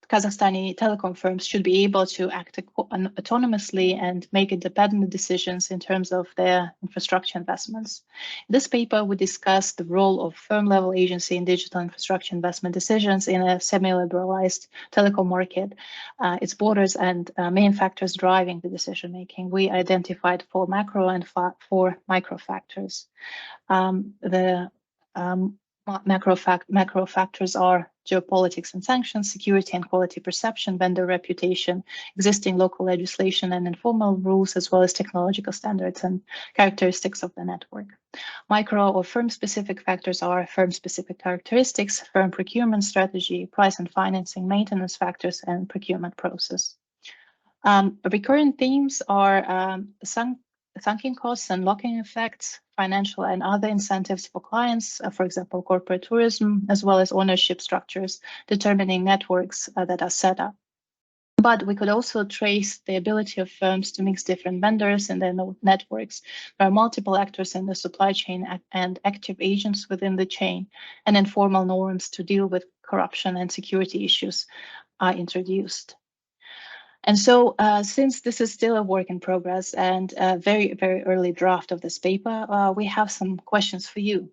telecom firms should be able to act autonomously and make independent decisions in terms of their infrastructure investments. In this paper, we discuss the role of firm-level agency in digital infrastructure investment decisions in a semi-liberalized telecom market, its borders and main factors driving the decision-making. We identified 4 macro and 4 micro factors. Macro factors are geopolitics and sanctions, security and quality perception, vendor reputation, existing local legislation and informal rules, as well as technological standards and characteristics of the network. Micro or firm-specific factors are firm-specific characteristics, firm procurement strategy, price and financing, maintenance factors, and procurement process. Recurrent themes are sunken costs and locking effects, financial and other incentives for clients, for example, corporate tourism, as well as ownership structures, determining networks that are set up. But we could also trace the ability of firms to mix different vendors in their networks. There are multiple actors in the supply chain and active agents within the chain, and informal norms to deal with corruption and security issues are introduced. And so since this is still a work in progress and a very, very early draft of this paper, we have some questions for you.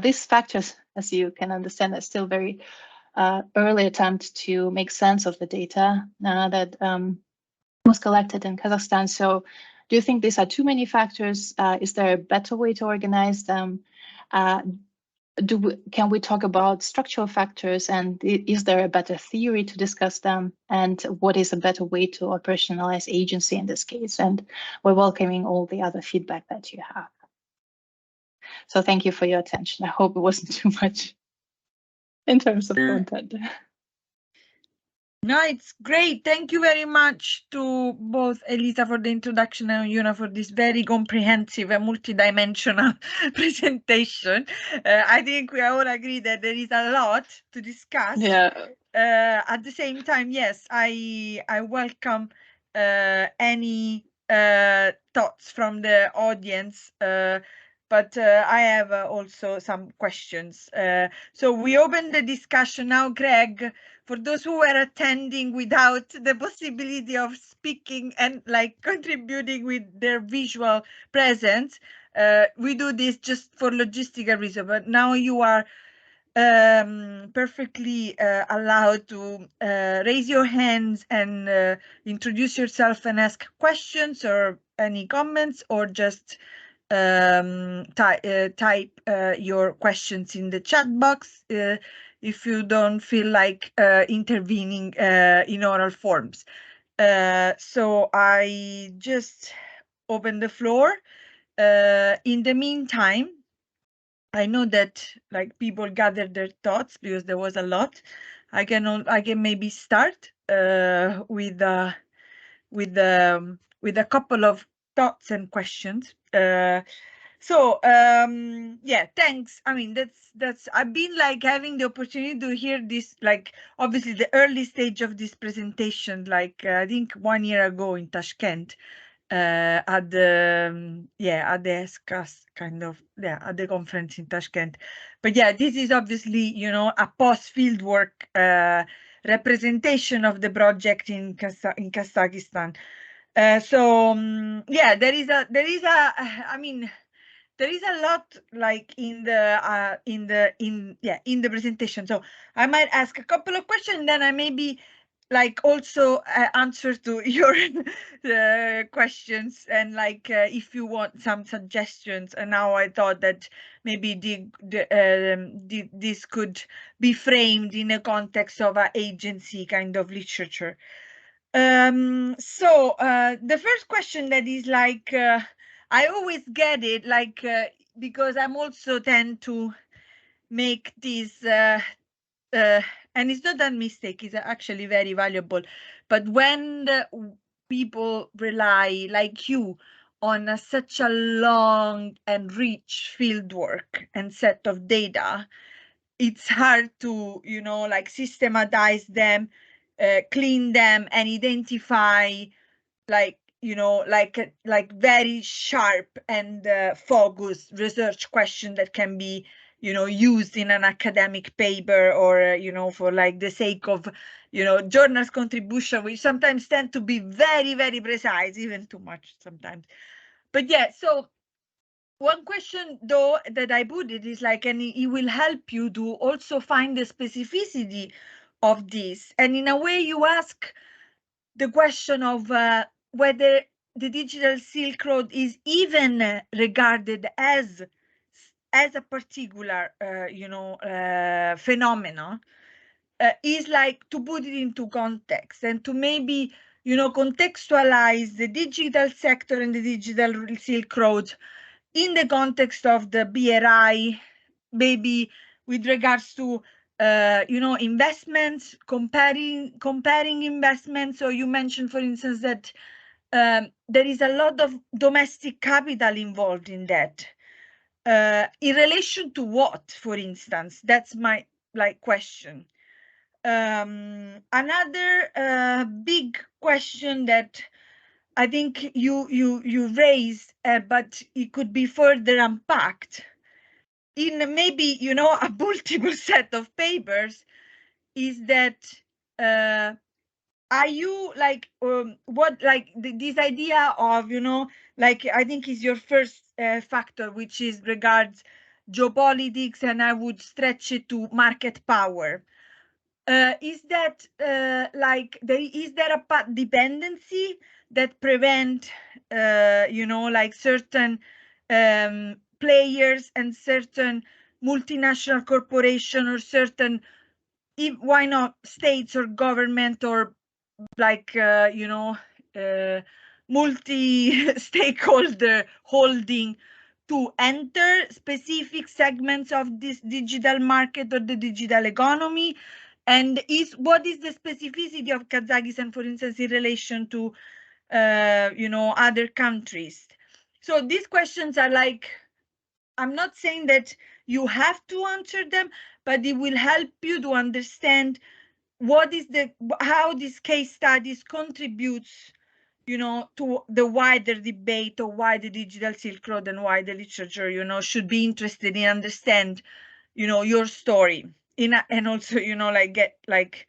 These factors, as you can understand, are still very early attempt to make sense of the data that was collected in Kazakhstan. So do you think these are too many factors? Is there a better way to organize them? Can we talk about structural factors, and is there a better theory to discuss them? And what is a better way to operationalize agency in this case? And we're welcoming all the other feedback that you have. So thank you for your attention. I hope it wasn't too much in terms of content. No, it's great. Thank you very much to both Elisa for the introduction and Oyuna for this very comprehensive and multidimensional presentation. I think we all agree that there is a lot to discuss. Yeah. At the same time, yes, I welcome any thoughts from the audience. But I have also some questions. So we open the discussion now, Greg. For those who were attending without the possibility of speaking and like contributing with their visual presence, we do this just for logistical reasons. But now you are perfectly allowed to raise your hands and introduce yourself and ask questions or any comments, or just type your questions in the chat box if you don't feel like intervening in oral forms. So I just open the floor. In the meantime, I know that like people gathered their thoughts because there was a lot. I can maybe start with a couple of thoughts and questions. So yeah, thanks. I mean, that's I've been like having the opportunity to hear this, like obviously the early stage of this presentation, like I think 1 year ago in Tashkent, at the at the ESCAS kind of, at the conference in Tashkent. But yeah, this is obviously, you know, a post fieldwork representation of the project in Kazakhstan. So yeah, there is a I mean, there is a lot like in the presentation. So I might ask a couple of questions, then I maybe like also answer to your questions, and like if you want some suggestions. And now I thought that maybe this could be framed in a context of an agency kind of literature. So the first question that is like I always get it, like because I'm also tend to make this and it's not a mistake, it's actually very valuable. But when the people rely like you on such a long and rich field work and set of data, it's hard to, you know, like systematize them, clean them, and identify like, you know, like very sharp and focused research question that can be, you know, used in an academic paper, or you know, for like the sake of, you know, journals contribution, which sometimes tend to be very, very precise, even too much sometimes. But yeah, so one question though that I put it is like, and it will help you to also find the specificity of this. And in a way you ask the question of whether the digital Silk Road is even regarded as a particular, you know, phenomenon, is like to put it into context and to maybe, you know, contextualize the digital sector and the digital Silk Road in the context of the BRI, maybe with regards to you know, investments, comparing investments. So you mentioned, for instance, that there is a lot of domestic capital involved in that. In relation to what, for instance? That's my like question. Another big question that I think you raised, but it could be further unpacked in maybe a multiple set of papers, is that are you like what like this idea of like I think is your first factor, which is regards geopolitics, and I would stretch it to market power. Is that like is there a path dependency that prevent like certain players and certain multinational corporation or certain why not states or government or like multi-stakeholder holding to enter specific segments of this digital market or the digital economy? And what is the specificity of Kazakhstan, for instance, in relation to other countries? So these questions are like, I'm not saying that you have to answer them, but it will help you to understand what is how this case studies contributes to the wider debate of why the digital Silk Road and why the literature should be interested in understand your story and also like get like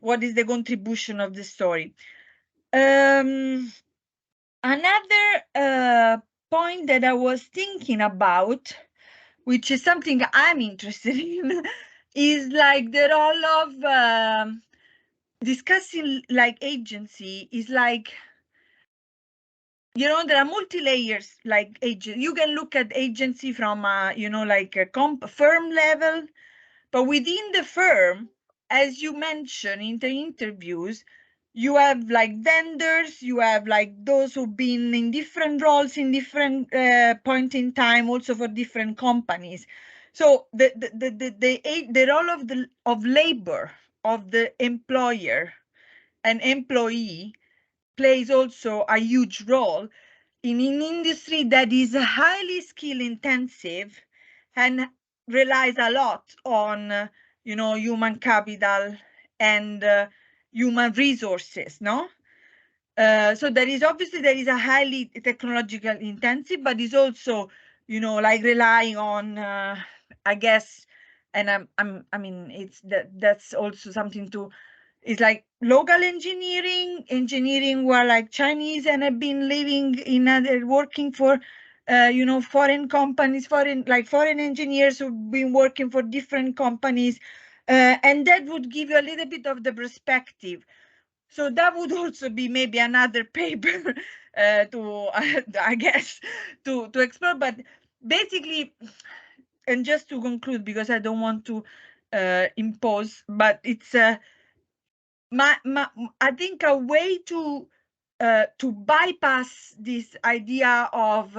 what is the contribution of the story. Another point that I was thinking about, which is something I'm interested in, is like the role of discussing like agency is like, there are multi-layers like agent. You can look at agency from like a firm level, but within the firm, as you mentioned in the interviews, you have like vendors, you have like those who've been in different roles in different point in time, also for different companies. So the role of labor of the employer and employee plays also a huge role in an industry that is highly skill intensive and relies a lot on human capital and human resources, no? So there is a highly technological intensive, but is also like relying on I guess, and I mean it's that's also something to, it's like local engineering who are like Chinese and have been living in other working for foreign companies, foreign engineers who've been working for different companies, and that would give you a little bit of the perspective. So that would also be maybe another paper to I guess to explore. But basically, and just to conclude, because I don't want to impose, but it's I think a way to bypass this idea of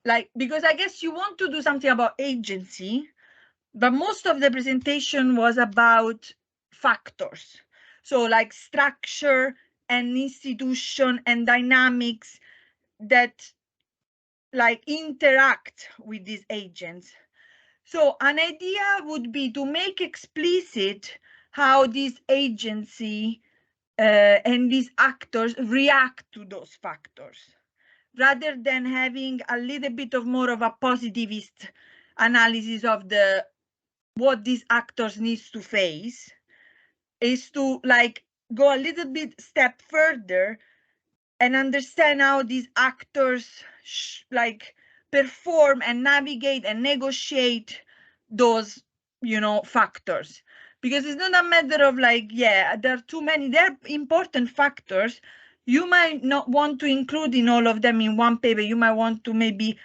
like, because I guess you want to do something about agency, but most of the presentation was about factors. So like structure and institution and dynamics that like interact with these agents. So an idea would be to make explicit how this agency and these actors react to those factors, rather than having a little bit of more of a positivist analysis of what these actors needs to face, is to like go a little bit step further and understand how these actors like perform and navigate and negotiate those factors. Because it's not a matter of like, yeah, there are too many, they're important factors. You might not want to include in all of them in one paper. You might want to maybe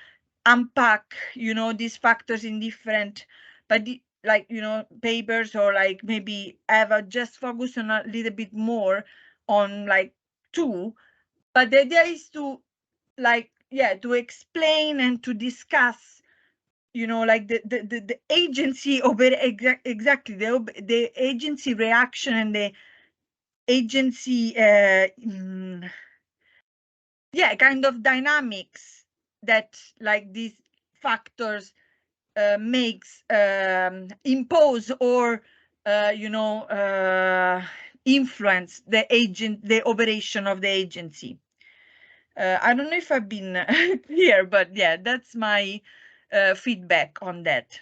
unpack these factors in different papers, or like maybe have just focus on a little bit more on like two. But the idea is to like, yeah, to explain and to discuss like the agency over exactly the agency reaction and the agency kind of dynamics that like these factors makes impose or influence the operation of the agency. I don't know if I've been clear, but yeah, that's my feedback on that.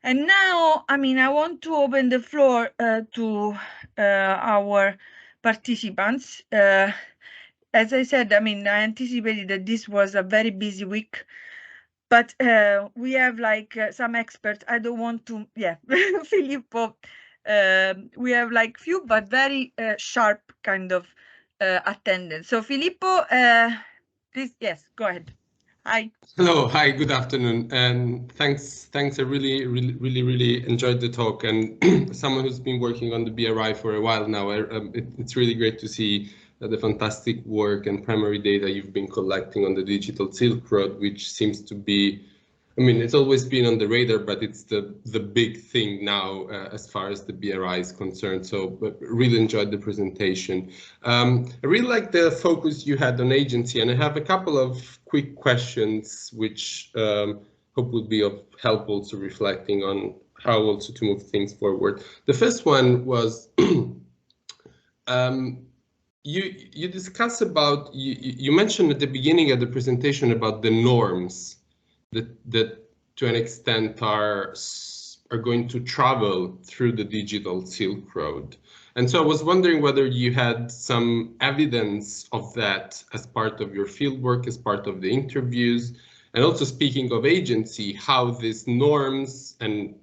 And now, I mean, I want to open the floor to our participants. As I said, I mean, I anticipated that this was a very busy week, but we have like some experts. I don't want to, yeah, Filippo, we have like few, but very sharp kind of attendance. So Filippo, please, yes, go ahead. Hi. Hello, hi, good afternoon, and thanks. I really enjoyed the talk, and someone who's been working on the BRI for a while now, it's really great to see the fantastic work and primary data you've been collecting on the digital Silk Road, which seems to be, I mean, it's always been on the radar, but it's the big thing now as far as the BRI is concerned. So really enjoyed the presentation. I really like the focus you had on agency, and I have a couple of quick questions which hope would be of help also reflecting on how also to move things forward. The first one was you discuss about, you mentioned at the beginning of the presentation about the norms that to an extent are going to travel through the digital Silk Road. And so I was wondering whether you had some evidence of that as part of your fieldwork, as part of the interviews, and also speaking of agency, how these norms and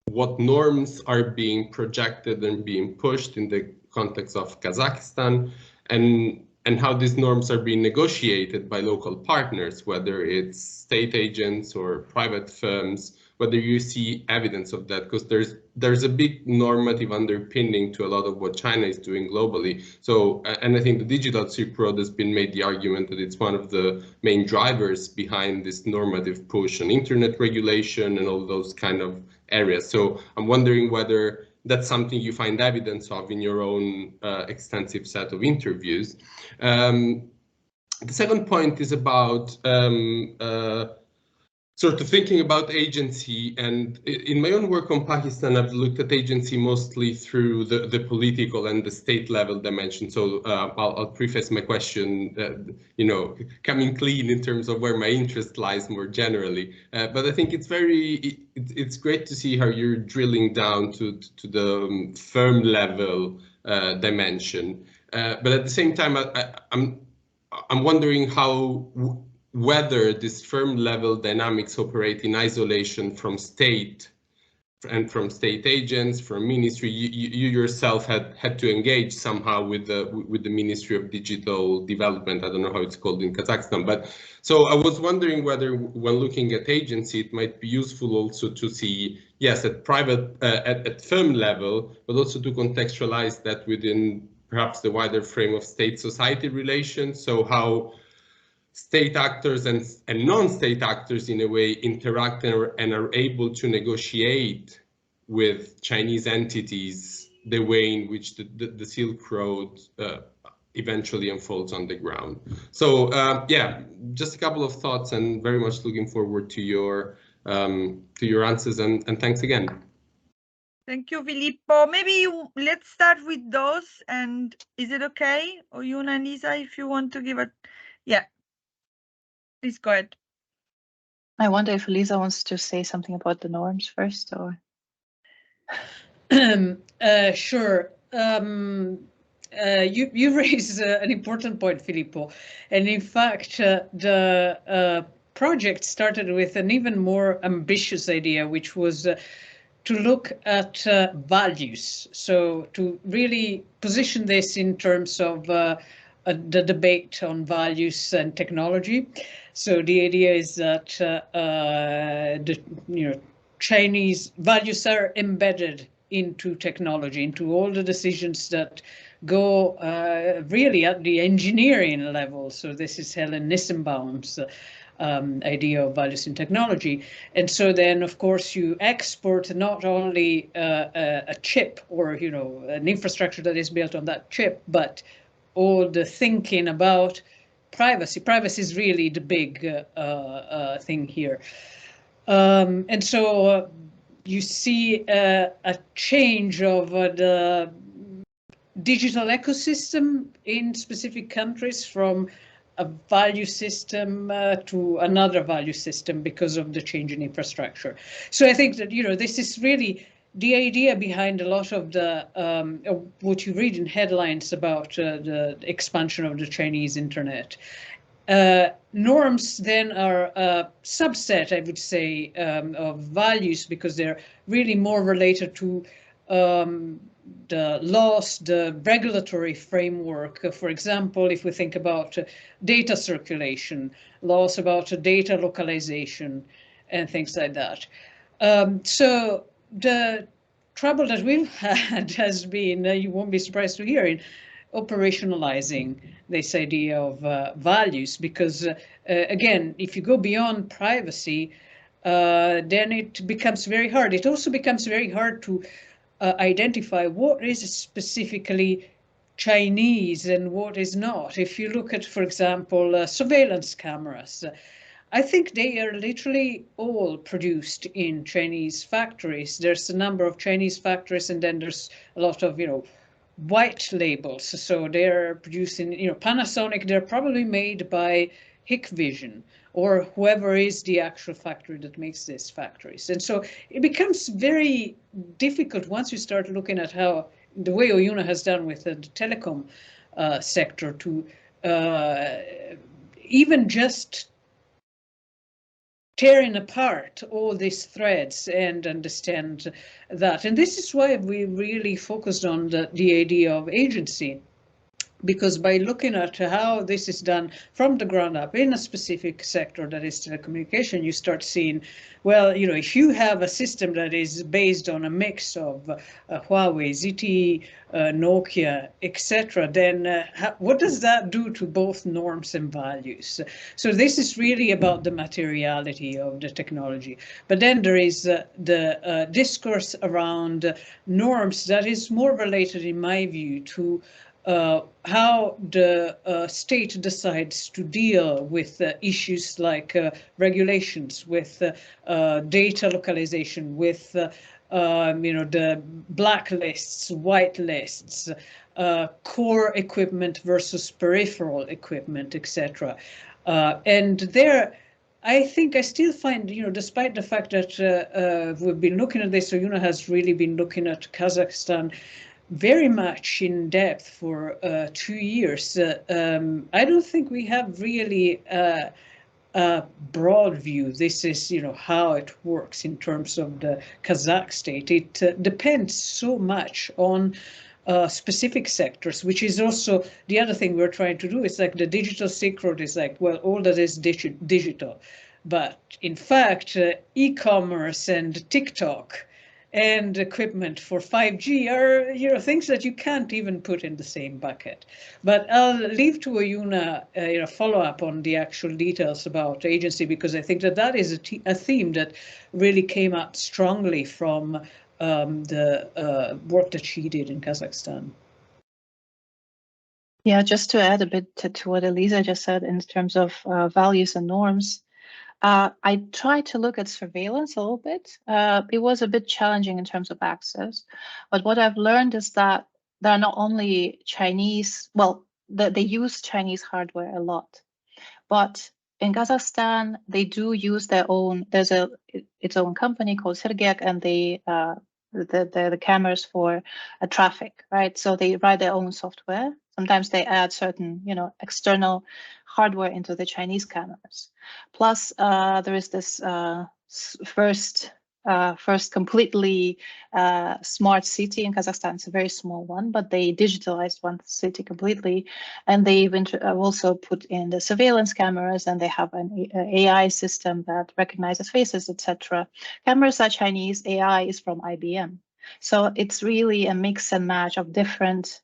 what norms are being projected and being pushed in the context of Kazakhstan, and how these norms are being negotiated by local partners, whether it's state agents or private firms, whether you see evidence of that, because there's a big normative underpinning to a lot of what China is doing globally. So, and I think the digital Silk Road has been made the argument that it's one of the main drivers behind this normative push on internet regulation and all those kind of areas. So I'm wondering whether that's something you find evidence of in your own extensive set of interviews. The second point is about sort of thinking about agency, and in my own work on Pakistan, I've looked at agency mostly through the political and the state level dimension. So I'll preface my question, coming clean in terms of where my interest lies more generally. But I think it's great to see how you're drilling down to the firm level dimension. But at the same time, I'm wondering whether this firm level dynamics operate in isolation from state and from state agents, from ministry. You yourself had to engage somehow with the Ministry of Digital Development. I don't know how it's called in Kazakhstan, but so I was wondering whether when looking at agency, it might be useful also to see, yes, at private, at firm level, but also to contextualize that within perhaps the wider frame of state-society relations. So how state actors and non-state actors in a way interact and are able to negotiate with Chinese entities the way in which the Silk Road eventually unfolds on the ground. So yeah, just a couple of thoughts, and very much looking forward to your answers, and thanks again. Thank you, Filippo. Maybe let's start with those, and is it okay, Oyuna and Lisa, if you want to give a, yeah. Please go ahead. I wonder if Elisa wants to say something about the norms first, or? Sure. You raise an important point, Filippo. And in fact, the project started with an even more ambitious idea, which was to look at values. So to really position this in terms of the debate on values and technology. So the idea is that Chinese values are embedded into technology, into all the decisions that go really at the engineering level. So this is Helen Nissenbaum's idea of values in technology. And so then, of course, you export not only a chip or an infrastructure that is built on that chip, but all the thinking about privacy. Privacy is really the big thing here. And so you see a change of the digital ecosystem in specific countries from a value system to another value system because of the change in infrastructure. So I think that, this is really the idea behind a lot of the what you read in headlines about the expansion of the Chinese internet. Norms then are a subset, I would say, of values, because they're really more related to the laws, the regulatory framework. For example, if we think about data circulation, laws about data localization, and things like that. So the trouble that we've had has been, you won't be surprised to hear, in operationalizing this idea of values, because again, if you go beyond privacy, then it becomes very hard. It also becomes very hard to identify what is specifically Chinese and what is not. If you look at, for example, surveillance cameras, I think they are literally all produced in Chinese factories. There's a number of Chinese factories, and then there's a lot of, white labels. So they're producing, Panasonic, they're probably made by Hikvision or whoever is the actual factory that makes these factories. And so it becomes very difficult once you start looking at how the way Oyuna has done with the telecom sector to even just tearing apart all these threads and understand that. And this is why we really focused on the idea of agency, because by looking at how this is done from the ground up in a specific sector, that is telecommunication, you start seeing, well, if you have a system that is based on a mix of Huawei, ZTE, Nokia, etc., then what does that do to both norms and values? So this is really about the materiality of the technology. But then there is the discourse around norms that is more related, in my view, to how the state decides to deal with issues like regulations, with data localization, with the blacklists, white lists, core equipment versus peripheral equipment, etc. And there, I think I still find, despite the fact that we've been looking at this, Oyuna has really been looking at Kazakhstan very much in depth for 2 years. I don't think we have really a broad view. This is, how it works in terms of the Kazakh state. It depends so much on specific sectors, which is also the other thing we're trying to do. It's like the digital Silk Road is like, well, all that is digital. But in fact, e-commerce and TikTok and equipment for 5G are, things that you can't even put in the same bucket. But I'll leave to Oyuna, follow up on the actual details about agency, because I think that is a theme that really came up strongly from the work that she did in Kazakhstan. Yeah, just to add a bit to what Elisa just said in terms of values and norms. I tried to look at surveillance a little bit. It was a bit challenging in terms of access, but what I've learned is that there are not only Chinese, they use Chinese hardware a lot, but in Kazakhstan, they do use their own, there's its own company called Sergek, and the cameras for traffic, right? So they write their own software. Sometimes they add certain, external hardware into the Chinese cameras. Plus, there is this first completely smart city in Kazakhstan. It's a very small one, but they digitalized one city completely, and they've also put in the surveillance cameras, and they have an AI system that recognizes faces, etc. Cameras are Chinese, AI is from IBM. So it's really a mix and match of different,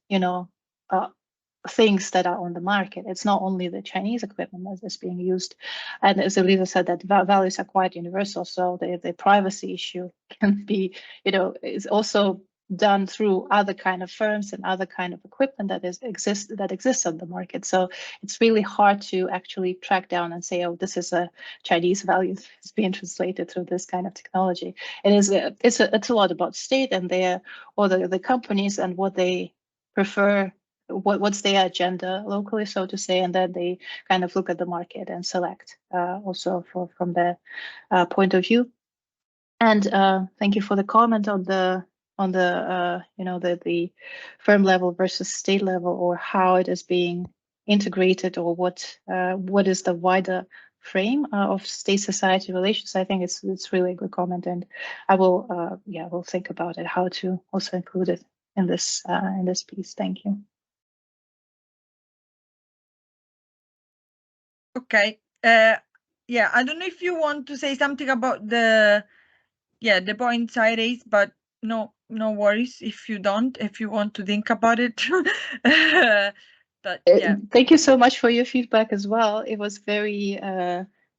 things that are on the market. It's not only the Chinese equipment that is being used. And as Elisa said, that values are quite universal. So the privacy issue can be, is also done through other kind of firms and other kind of equipment that exists on the market. So it's really hard to actually track down and say, oh, this is a Chinese value that's being translated through this kind of technology. It's a lot about state and the companies and what they prefer, what's their agenda locally, so to say, and then they kind of look at the market and select also from their point of view. And thank you for the comment on the the firm level versus state level, or how it is being integrated, or what is the wider frame of state-society relations. I think it's really a good comment, and I will think about it, how to also include it in this piece. Thank you. Okay. Yeah, I don't know if you want to say something about the points I raised, but no worries if you don't, if you want to think about it. But yeah. Thank you so much for your feedback as well. It was very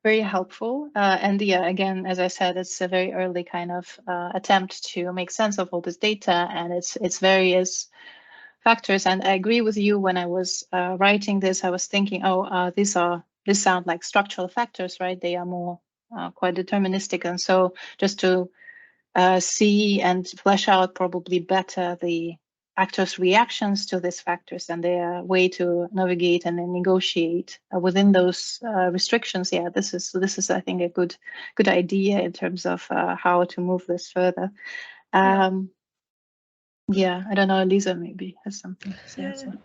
helpful. And yeah, again, as I said, it's a very early kind of attempt to make sense of all this data and its various factors. And I agree with you. When I was writing this, I was thinking, oh, these sound like structural factors, right? They are more quite deterministic. And so just to see and flesh out probably better the actors' reactions to these factors and their way to navigate and then negotiate within those restrictions. Yeah, this is I think a good idea in terms of how to move this further. Yeah, I don't know, Elisa maybe has something to say as well.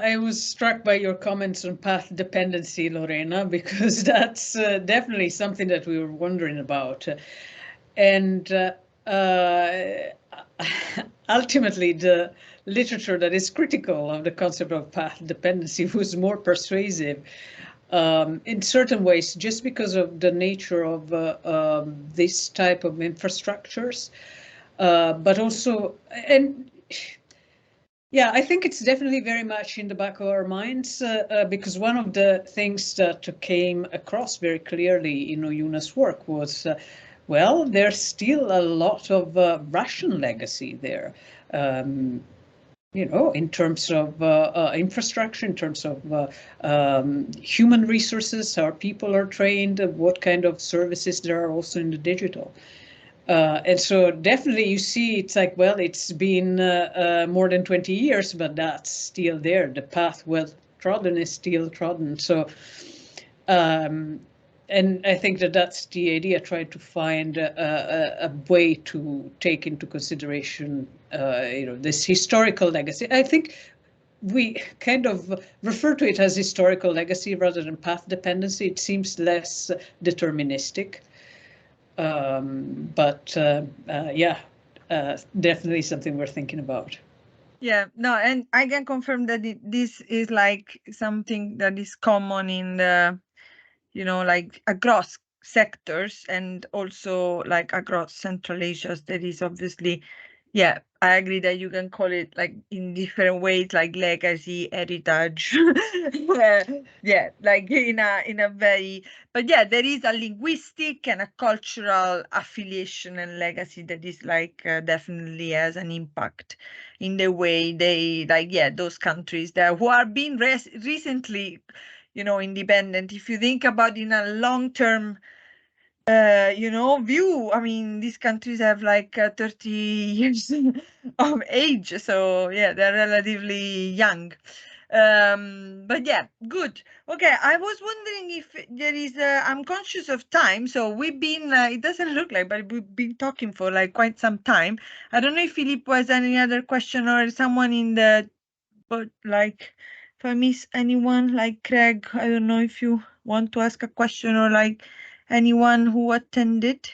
I was struck by your comments on path dependency, Lorena, because that's definitely something that we were wondering about. And ultimately, the literature that is critical of the concept of path dependency was more persuasive in certain ways, just because of the nature of this type of infrastructures, but also, and yeah, I think it's definitely very much in the back of our minds, because one of the things that came across very clearly in Oyuna's work was, well, there's still a lot of Russian legacy there, in terms of infrastructure, in terms of human resources, how people are trained, what kind of services there are also in the digital. And so definitely you see, it's like, well, it's been more than 20 years, but that's still there. The path well trodden is still trodden. So, and I think that's the idea, trying to find a way to take into consideration, this historical legacy. I think we kind of refer to it as historical legacy rather than path dependency. It seems less deterministic. Definitely something we're thinking about. Yeah, no, and I can confirm that this is like something that is common in the, like across sectors and also like across Central Asia. There is obviously, yeah, I agree that you can call it like in different ways, like legacy, heritage. Yeah, like in a very, but yeah, there is a linguistic and a cultural affiliation and legacy that is like definitely has an impact in the way they those countries that who are being recently, independent. If you think about in a long-term view, I mean, these countries have like 30 years of age, so yeah, they're relatively young. But yeah, good. Okay, I was wondering if there is I'm conscious of time, so we've been it doesn't look like, but we've been talking for like quite some time. I don't know if Filippo has any other question or someone in the, but like if I miss anyone, like Craig, I don't know if you want to ask a question, or like anyone who attended.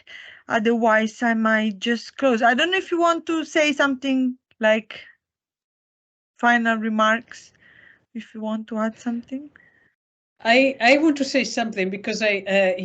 Otherwise, I might just close. I don't know if you want to say something, like final remarks, if you want to add something. I want to say something because I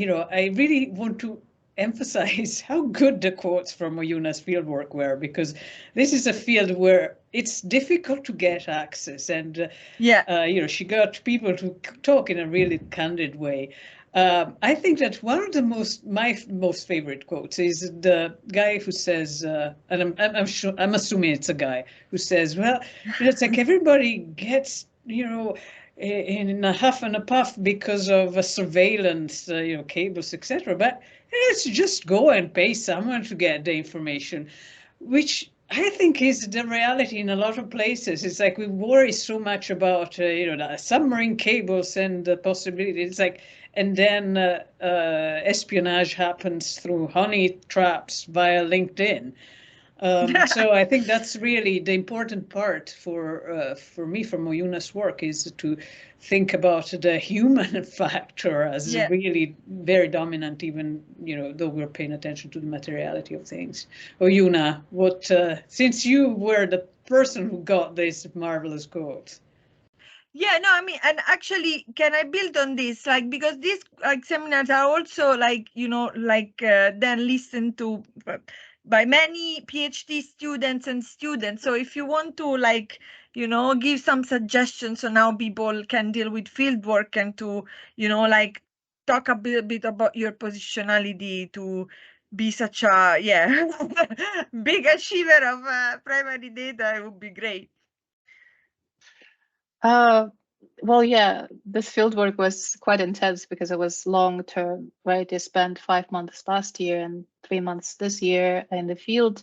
really want to emphasize how good the quotes from Oyuna's fieldwork were, because this is a field where it's difficult to get access, and she got people to talk in a really candid way. I think that one of my most favorite quotes is the guy who says, and I'm assuming it's a guy who says, well, it's like everybody gets, in a huff and a puff because of surveillance, cables, etc. But let's just go and pay someone to get the information, which I think is the reality in a lot of places. It's like we worry so much about, the submarine cables and the possibilities. It's like, and then espionage happens through honey traps via LinkedIn. So I think that's really the important part for me from Oyuna's work, is to think about the human factor as really very dominant, even though we're paying attention to the materiality of things. Oyuna, what since you were the person who got this marvelous quote. Yeah, no, I mean, and actually, can I build on this? Like, because these seminars are also then listened to by many PhD students and students. So if you want to give some suggestions on how people can deal with fieldwork and to, talk a bit about your positionality to be such a, big achiever of primary data, it would be great. Well, yeah, this fieldwork was quite intense because it was long term, right? I spent 5 months last year and 3 months this year in the field.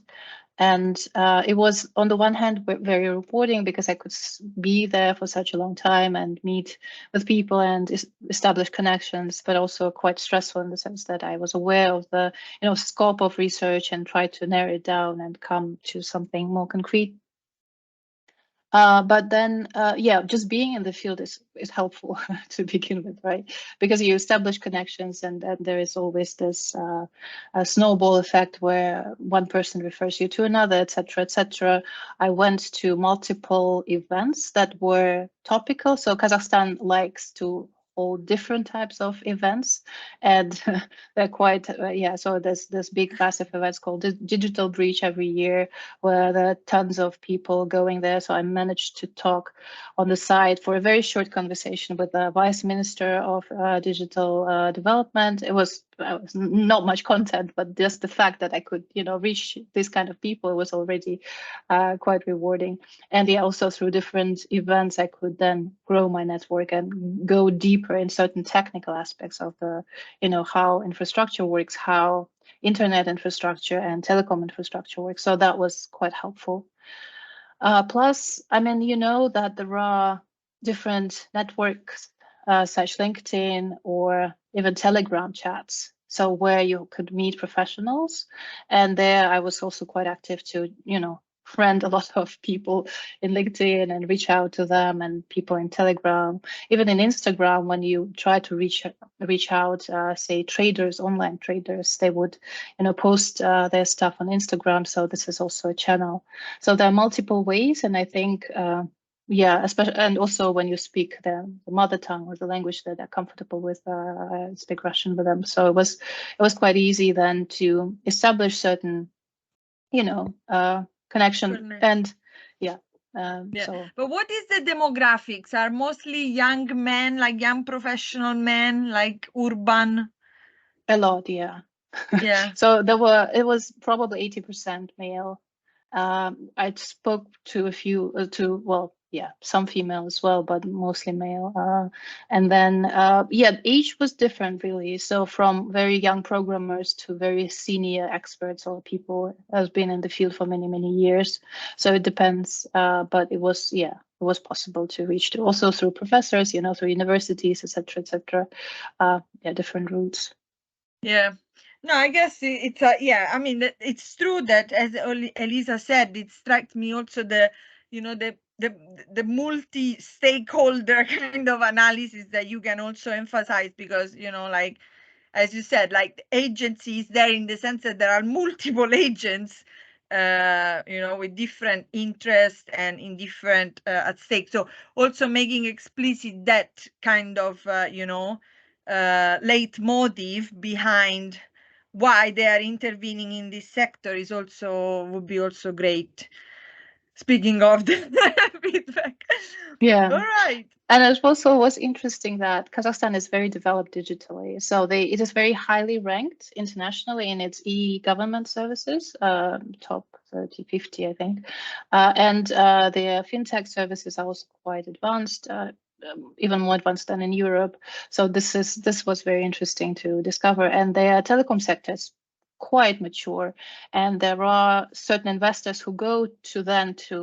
And it was, on the one hand, very rewarding because I could be there for such a long time and meet with people and establish connections, but also quite stressful in the sense that I was aware of the scope of research and try to narrow it down and come to something more concrete. But then, just being in the field is helpful to begin with, right? Because you establish connections, and there is always this a snowball effect where one person refers you to another, etc., etc. I went to multiple events that were topical. So Kazakhstan likes to all different types of events, and they're quite so there's this big massive events called the Digital Breach every year, where there are tons of people going there. So I managed to talk on the side for a very short conversation with the Vice Minister of Digital Development. It was not much content, but just the fact that I could reach this kind of people was already quite rewarding. And also through different events I could then grow my network and go deeper in certain technical aspects of the how infrastructure works, how internet infrastructure and telecom infrastructure works. So that was quite helpful. Plus, I mean, that there are different networks such LinkedIn or even Telegram chats, so where you could meet professionals. And there I was also quite active to friend a lot of people in LinkedIn and reach out to them, and people in Telegram, even in Instagram. When you try to reach out, say traders, online traders, they would post their stuff on Instagram. So this is also a channel. So there are multiple ways, and I think especially, and also when you speak the mother tongue or the language that they're comfortable with, I speak Russian with them. So it was quite easy then to establish certain connection. And so. But what is the demographics? Are mostly young men, like young professional men, like urban? A lot, yeah. So it was probably 80% male. I spoke to a few, some female as well, but mostly male. And then, age was different really. So from very young programmers to very senior experts or people who have been in the field for many, many years. So it depends, but it was possible to reach to also through professors, through universities, etc., different routes. Yeah. No, I guess it's I mean, it's true that, as Elisa said, it strikes me also the multi-stakeholder kind of analysis that you can also emphasize, because as you said, like the agency is there in the sense that there are multiple agents with different interests and in different at stake. So also making explicit that kind of leitmotif behind why they are intervening in this sector would be also great. speaking of the feedback. Yeah. All right. And it also was interesting that Kazakhstan is very developed digitally. So it is very highly ranked internationally in its e-government services, top 30, 50, I think. And their fintech services are also quite advanced, even more advanced than in Europe. So this was very interesting to discover. And their telecom sector is quite mature, and there are certain investors who go to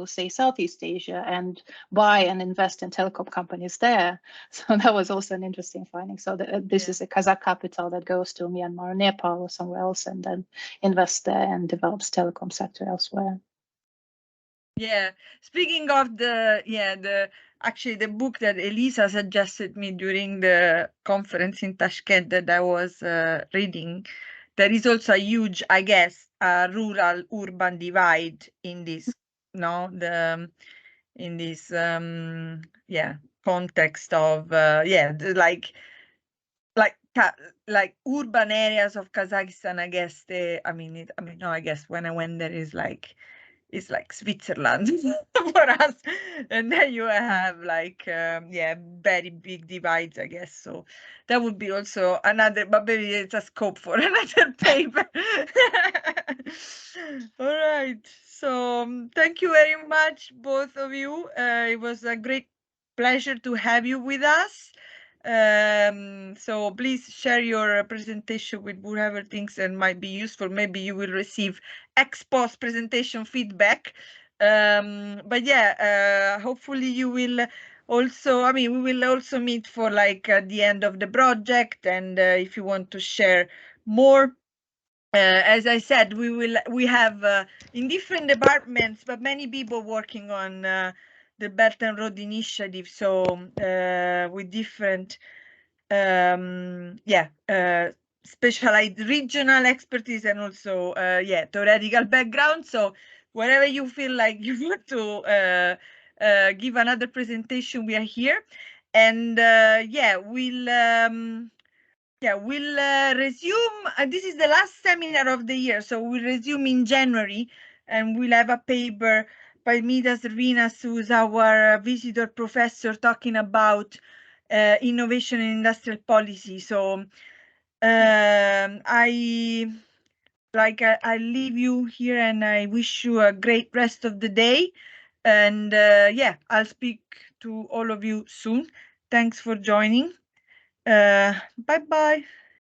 say Southeast Asia and buy and invest in telecom companies there. So that was also an interesting finding. So this is a Kazakh capital that goes to Myanmar, Nepal, or somewhere else, and then invests there and develops telecom sector elsewhere. Yeah, speaking of actually the book that Elisa suggested me during the conference in Tashkent that I was reading, there is also a huge, I guess, rural-urban divide in this, in this context of like urban areas of Kazakhstan. I guess I guess when I went there it's like Switzerland for us, and then you have like very big divides, I guess. So that would be also another, but maybe it's a scope for another paper. All right, so thank you very much, both of you. It was a great pleasure to have you with us. So please share your presentation with whoever thinks it might be useful. Maybe you will receive ex-post presentation feedback. But yeah, hopefully you will also, we will also meet for like at the end of the project, and if you want to share more. As I said, we have in different departments, but many people working on the Belt and Road Initiative. So with different specialized regional expertise and also theoretical background. So wherever you feel like you want to give another presentation, we are here. And we'll resume. This is the last seminar of the year, so we'll resume in January, and we'll have a paper by Midas Rinas, who's our visitor professor, talking about innovation in industrial policy. So I leave you here, and I wish you a great rest of the day. And I'll speak to all of you soon. Thanks for joining. Bye-bye.